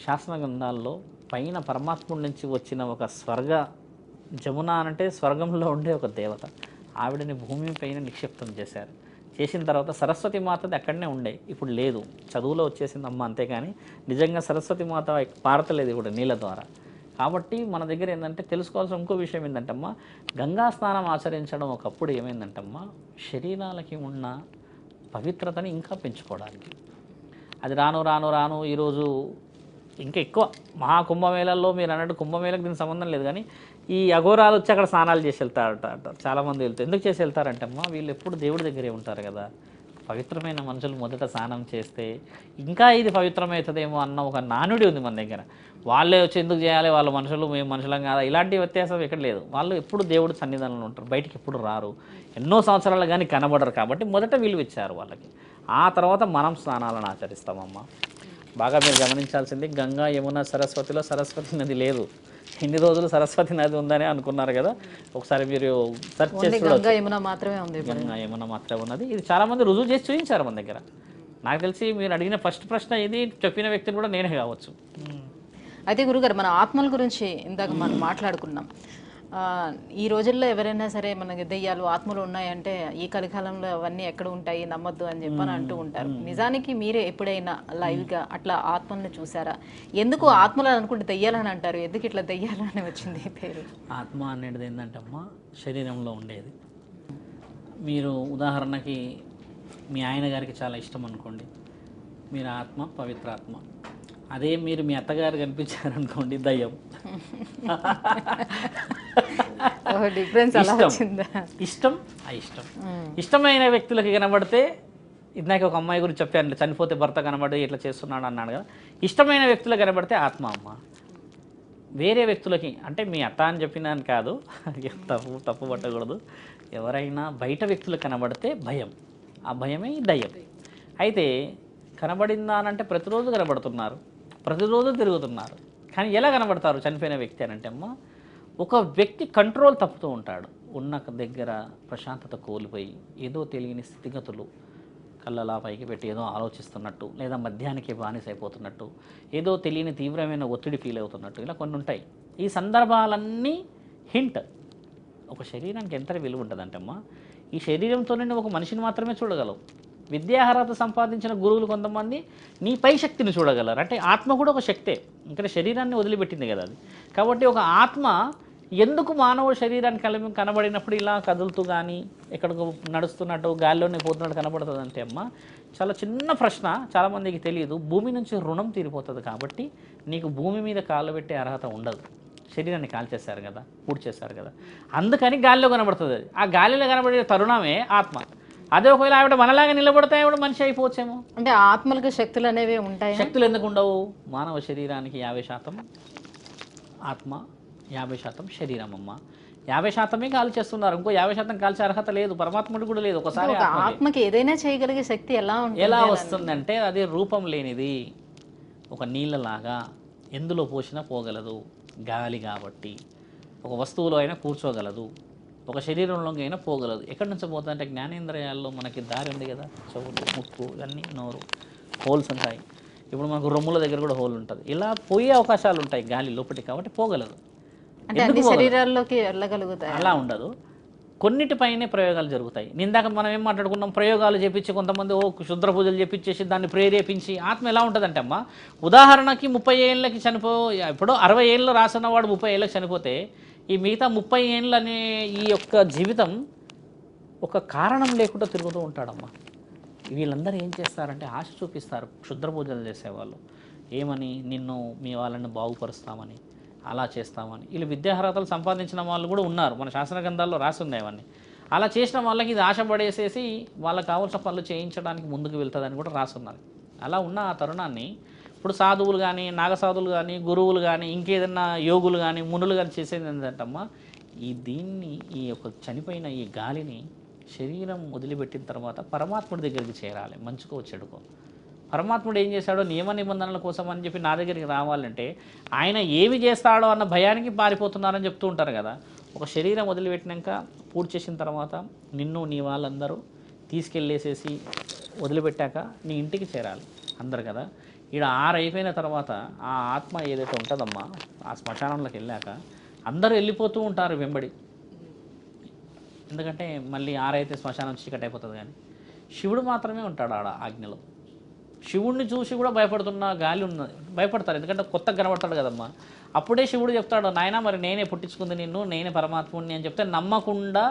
శాసన గ్రంథాల్లో పైన పరమాత్ముడి నుంచి వచ్చిన ఒక స్వర్గ జమున అంటే స్వర్గంలో ఉండే ఒక దేవత, ఆవిడని భూమి పైన నిక్షిప్తం చేశారు. చేసిన తర్వాత సరస్వతి మాతది అక్కడనే ఉండే, ఇప్పుడు లేదు, చదువులో వచ్చేసింది అమ్మ అంతేకాని నిజంగా సరస్వతి మాత పారతలేదు ఇప్పుడు నీళ్ళ ద్వారా. కాబట్టి మన దగ్గర ఏంటంటే తెలుసుకోవాల్సిన ఇంకో విషయం ఏంటంటే అమ్మ గంగా స్నానం ఆచరించడం ఒకప్పుడు ఏమైందంటమ్మా శరీరాలకి ఉన్న పవిత్రతని ఇంకా పెంచుకోవడానికి. అది రాను రాను రాను ఈరోజు ఇంకా ఎక్కువ మహాకుంభమేళల్లో మీరు అన్నట్టు కుంభమేళకు దీనికి సంబంధం లేదు, కానీ ఈ అఘోరాలు వచ్చి అక్కడ స్నానాలు చేసి వెళ్తారట అంటారు చాలామంది. వెళ్తారు. ఎందుకు చేసి వెళ్తారంటే అమ్మ వీళ్ళు ఎప్పుడు దేవుడి దగ్గరే ఉంటారు కదా. పవిత్రమైన మనుషులు మొదట స్నానం చేస్తే ఇంకా ఇది పవిత్రమవుతుందేమో అన్న ఒక నానుడి ఉంది మన దగ్గర. వాళ్ళే వచ్చి ఎందుకు చేయాలి, వాళ్ళ మనుషులు మేము మనుషులం కాదా, ఇలాంటి వ్యత్యాసం ఎక్కడ లేదు. వాళ్ళు ఎప్పుడు దేవుడు సన్నిధానంలో ఉంటారు, బయటికి ఎప్పుడు రారు, ఎన్నో సంవత్సరాలు కానీ కనబడరు. కాబట్టి మొదట విలువ ఇచ్చారు వాళ్ళకి. ఆ తర్వాత మనం స్నానాలను ఆచరిస్తామమ్మా. బాగా మీరు గమనించాల్సింది గంగా యమున సరస్వతిలో సరస్వతి నది లేదు. ఎన్ని రోజులు సరస్వతి నది ఉందని అనుకున్నారు కదా, ఒకసారి మీరు సెర్చ్ చేసి గంగా యమున మాత్రమే ఉంది. గంగా యమున మాత్రమే ఉన్నది. ఇది చాలామంది రుజువు చేసి చూపించారు మన దగ్గర. నాకు తెలిసి మీరు అడిగిన ఫస్ట్ ప్రశ్న ఇది చెప్పిన వ్యక్తిని కూడా నేనే కావచ్చు. అయితే గురుగారు మన ఆత్మల గురించి ఇందాక మనం మాట్లాడుకున్నాం. ఈ రోజుల్లో ఎవరైనా సరే మనకి దెయ్యాలు ఆత్మలు ఉన్నాయంటే ఈ కలికాలంలో అవన్నీ ఎక్కడ ఉంటాయి నమ్మొద్దు అని చెప్పని అంటూ ఉంటారు. నిజానికి మీరే ఎప్పుడైనా లైవ్గా అట్లా ఆత్మల్ని చూసారా? ఎందుకు ఆత్మలు అనుకుంటే దెయ్యాలని అంటారు, ఎందుకు ఇట్లా దెయ్యాలని వచ్చింది పేరు? ఆత్మ అనేది ఏంటంటే అమ్మ శరీరంలో ఉండేది. మీరు ఉదాహరణకి మీ ఆయన గారికి చాలా ఇష్టం అనుకోండి, మీరు ఆత్మ పవిత్ర ఆత్మ. అదే మీరు మీ అత్తగారు కనిపించారనుకోండి దయ్యం. ఇష్టం అయిష్టం. ఇష్టమైన వ్యక్తులకి కనబడితే, ఇందాక ఒక అమ్మాయి గురించి చెప్పాను, చనిపోతే భర్త కనబడి ఇట్లా చేస్తున్నాడు అన్నాడు కదా. ఇష్టమైన వ్యక్తులకు కనబడితే ఆత్మ అమ్మ. వేరే వ్యక్తులకి అంటే మీ అత్త అని చెప్పినాను కాదు, తప్పు పట్టకూడదు. ఎవరైనా బయట వ్యక్తులకు కనబడితే భయం, ఆ భయమే దయ్యం. అయితే కనబడిందా అంటే ప్రతిరోజు కనబడుతున్నారు, ప్రతిరోజు తిరుగుతున్నారు. కానీ ఎలా కనబడతారు చనిపోయిన వ్యక్తి అని అంటే అమ్మ ఒక వ్యక్తి కంట్రోల్ తప్పుతూ ఉంటాడు. ఉన్న దగ్గర ప్రశాంతత కోల్పోయి ఏదో తెలియని స్థితిగతులు, కళ్ళలా పైకి పెట్టి ఏదో ఆలోచిస్తున్నట్టు, లేదా మద్యానికి బానిసైపోతున్నట్టు, ఏదో తెలియని తీవ్రమైన ఒత్తిడి ఫీల్ అవుతున్నట్టు, ఇలా కొన్ని ఉంటాయి. ఈ సందర్భాలన్నీ హింట్. ఒక శరీరానికి ఎంత విలువ ఉంటుందంటమ్మా, ఈ శరీరంతోనే ఒక మనిషిని మాత్రమే చూడగలవు. విద్యార్హత సంపాదించిన గురువులు కొంతమంది నీ పై శక్తిని చూడగలరు. అంటే ఆత్మ కూడా ఒక శక్తే, ఇంకా శరీరాన్ని వదిలిపెట్టింది కదా అది. కాబట్టి ఒక ఆత్మ ఎందుకు మానవ శరీరానికి కనబడినప్పుడు ఇలా కదులుతూ కానీ ఎక్కడికి నడుస్తున్నట్టు గాలిలోనే పోతున్నట్టు కనబడుతుంది అంటే అమ్మ చాలా చిన్న ప్రశ్న, చాలామందికి తెలియదు. భూమి నుంచి రుణం తీరిపోతుంది కాబట్టి నీకు భూమి మీద కాళ్ళు పెట్టే అర్హత ఉండదు. శరీరాన్ని కాల్చేశారు కదా, పూర్తి చేశారు కదా, అందుకని గాలిలో కనబడుతుంది అది. ఆ గాలిలో కనబడే తరుణమే ఆత్మ. అదే ఒకవేళ ఆవిడ మనలాగా నిలబడతాయి ఆవిడ మనిషి అయిపోవచ్చేమో. అంటే ఆత్మలకు శక్తులు అనేవి ఉంటాయి. శక్తులు ఎందుకు ఉండవు? మానవ శరీరానికి 50% ఆత్మ, 50% శరీరం అమ్మ. 50% కాల్ చేస్తున్నారు, ఇంకో 50% కాల్చే అర్హత లేదు, పరమాత్ముడికి కూడా లేదు. ఒకసారి ఒక ఆత్మకి ఏదైనా చేయగలిగే శక్తి ఎలా ఉంటుంది? ఎలా వస్తుందంటే అది రూపం లేనిది, ఒక నీళ్ళలాగా ఎందులో పోసినా పోగలదు, గాలి కాబట్టి. ఒక వస్తువులో అయినా కూర్చోగలదు, ఒక శరీరంలోకి అయినా పోగలదు. ఎక్కడి నుంచి పోతుంది అంటే జ్ఞానేంద్రియాల్లో మనకి దారి ఉంది కదా, చెవులు, ముక్కు, ఇవన్నీ నోరు, హోల్స్ ఉంటాయి. ఇప్పుడు మనకు రొమ్ముల దగ్గర కూడా హోల్ ఉంటుంది. ఇలా పోయే అవకాశాలు ఉంటాయి గాలి లోపలికి, కాబట్టి పోగలదు. అంటే అన్ని శరీరాల్లోకి వెళ్ళగలుగుతాయి అలా ఉండదు, కొన్నిటిపైనే ప్రయోగాలు జరుగుతాయి. ఇందాక మనం ఏం మాట్లాడుకున్నాం, ప్రయోగాలు చేపించి కొంతమంది క్షుద్ర పూజలు చేపించేసి దాన్ని ప్రేరేపించి ఆత్మ ఎలా ఉంటుందంటే అమ్మ, ఉదాహరణకి 30 ఏళ్ళకి ఇప్పుడు 60 ఏళ్ళు రాసున్నవాడు 30 ఏళ్ళకి చనిపోతే ఈ మిగతా 30 ఏళ్ళనే ఈ యొక్క జీవితం ఒక కారణం లేకుండా తిరుగుతూ ఉంటాడమ్మా. వీళ్ళందరూ ఏం చేస్తారంటే ఆశ చూపిస్తారు, క్షుద్ర పూజలు చేసేవాళ్ళు. ఏమని, నిన్ను మీ వాళ్ళని బాగుపరుస్తామని, అలా చేస్తామని. వీళ్ళు విద్యార్హతలు సంపాదించిన వాళ్ళు కూడా ఉన్నారు, మన శాస్త్ర గ్రంథాల్లో రాసి ఉన్నాయి అవన్నీ. అలా చేసిన వాళ్ళకి ఇది ఆశ పడేసేసి వాళ్ళకి కావాల్సిన పనులు చేయించడానికి ముందుకు వెళ్తుందని కూడా రాసున్నారు. అలా ఉన్న ఆ తరుణాన్ని ఇప్పుడు సాధువులు కానీ, నాగసాధువులు కానీ, గురువులు కానీ, ఇంకేదన్నా యోగులు కానీ, మునులు కానీ చేసేది ఏంటంటమ్మా, దీన్ని ఈ యొక్క చనిపోయిన ఈ గాలిని శరీరం వదిలిపెట్టిన తర్వాత పరమాత్ముడి దగ్గరికి చేరాలి, మంచుకో చెడుకో. పరమాత్ముడు ఏం చేశాడో నియమ నిబంధనల కోసం అని చెప్పి నా దగ్గరికి రావాలంటే ఆయన ఏమి చేస్తాడో అన్న భయానికి పారిపోతున్నారని చెప్తూ ఉంటారు కదా. ఒక శరీరం వదిలిపెట్టినాక పూర్తి చేసిన తర్వాత నిన్ను నీ వాళ్ళందరూ తీసుకెళ్ళేసేసి వదిలిపెట్టాక నీ ఇంటికి చేరాలి అందరు కదా. ఈడ 6 అయిపోయిన తర్వాత ఆ ఆత్మ ఏదైతే ఉంటుందమ్మా, ఆ శ్మశానంలోకి వెళ్ళాక అందరూ వెళ్ళిపోతూ ఉంటారు వెంబడి. ఎందుకంటే మళ్ళీ 6 అయితే శ్మశానం చీకటి అయిపోతుంది, కానీ శివుడు మాత్రమే ఉంటాడు ఆడ ఆజ్ఞలో. శివుడిని చూసి కూడా భయపడుతున్న గాలి ఉన్నది, భయపడతారు, ఎందుకంటే కొత్తగా కనబడతాడు కదమ్మా. అప్పుడే శివుడు చెప్తాడు, నాయన మరి నేనే పుట్టించుకుంది నిన్ను, నేనే పరమాత్ముడిని అని చెప్తే నమ్మకుండా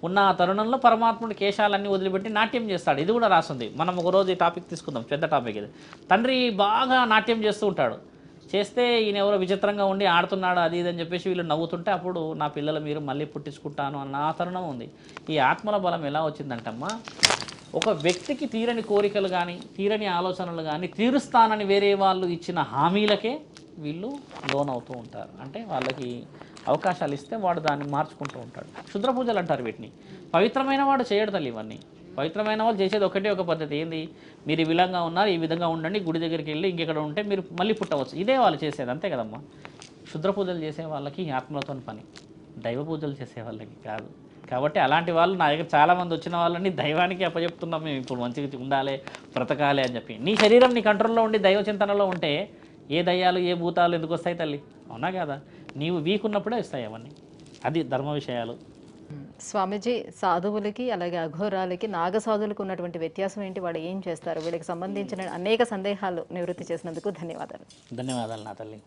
ఉన్న ఆ తరుణంలో పరమాత్ముడి కేశాలన్నీ వదిలిపెట్టి నాట్యం చేస్తాడు. ఇది కూడా రాస్తుంది. మనం ఒకరోజు ఈ టాపిక్ తీసుకుందాం, పెద్ద టాపిక్ ఇది. తండ్రి బాగా నాట్యం చేస్తూ ఉంటాడు, చేస్తే ఈయన ఎవరో విచిత్రంగా ఉండి ఆడుతున్నాడు అది ఇది అని చెప్పేసి వీళ్ళు నవ్వుతుంటే అప్పుడు నా పిల్లలు మీరు మళ్ళీ పుట్టించుకుంటాను అన్న ఆ తరుణం ఉంది. ఈ ఆత్మల బలం ఎలా వచ్చిందంటమ్మా, ఒక వ్యక్తికి తీరని కోరికలు కానీ, తీరని ఆలోచనలు కానీ తీరుస్తానని వేరే వాళ్ళు ఇచ్చిన హామీలకే వీళ్ళు లోనవుతూ ఉంటారు. అంటే వాళ్ళకి అవకాశాలు ఇస్తే వాడు దాన్ని మార్చుకుంటూ ఉంటాడు. క్షుద్ర పూజలు అంటారు వీటిని. పవిత్రమైన వాడు చేయడు తల్లి ఇవన్నీ. పవిత్రమైన వాళ్ళు చేసేది ఒకటే ఒక పద్ధతి, ఏంది, మీరు ఈ విధంగా ఉన్నారు, ఈ విధంగా ఉండండి, గుడి దగ్గరికి వెళ్ళి ఇంకెక్కడ ఉంటే మీరు మళ్ళీ పుట్టవచ్చు, ఇదే వాళ్ళు చేసేది, అంతే కదమ్మా. క్షుద్ర పూజలు చేసే వాళ్ళకి ఆత్మలతో పని, దైవ పూజలు చేసే వాళ్ళకి కాదు. కాబట్టి అలాంటి వాళ్ళు నా దగ్గర చాలామంది వచ్చిన వాళ్ళని దైవానికి అప్పచెప్తున్నాం మేము, ఇప్పుడు మంచిగా ఉండాలి, బ్రతకాలి అని చెప్పి. నీ శరీరం నీ కంట్రోల్లో ఉండి దైవ చింతనలో ఉంటే ఏ దయ్యాలు ఏ భూతాలు ఎందుకు వస్తాయి తల్లి, అవునా కదా. నీవు వీక్ ఉన్నప్పుడే వస్తాయి అవన్నీ, అది ధర్మ విషయాలు. స్వామీజీ, సాధువులకి అలాగే అఘోరాలకి నాగసాధువులకు ఉన్నటువంటి వ్యత్యాసం ఏంటి, వాడు ఏం చేస్తారు, వీళ్ళకి సంబంధించిన అనేక సందేహాలు నివృత్తి చేసినందుకు ధన్యవాదాలు. ధన్యవాదాలు నా తల్లి.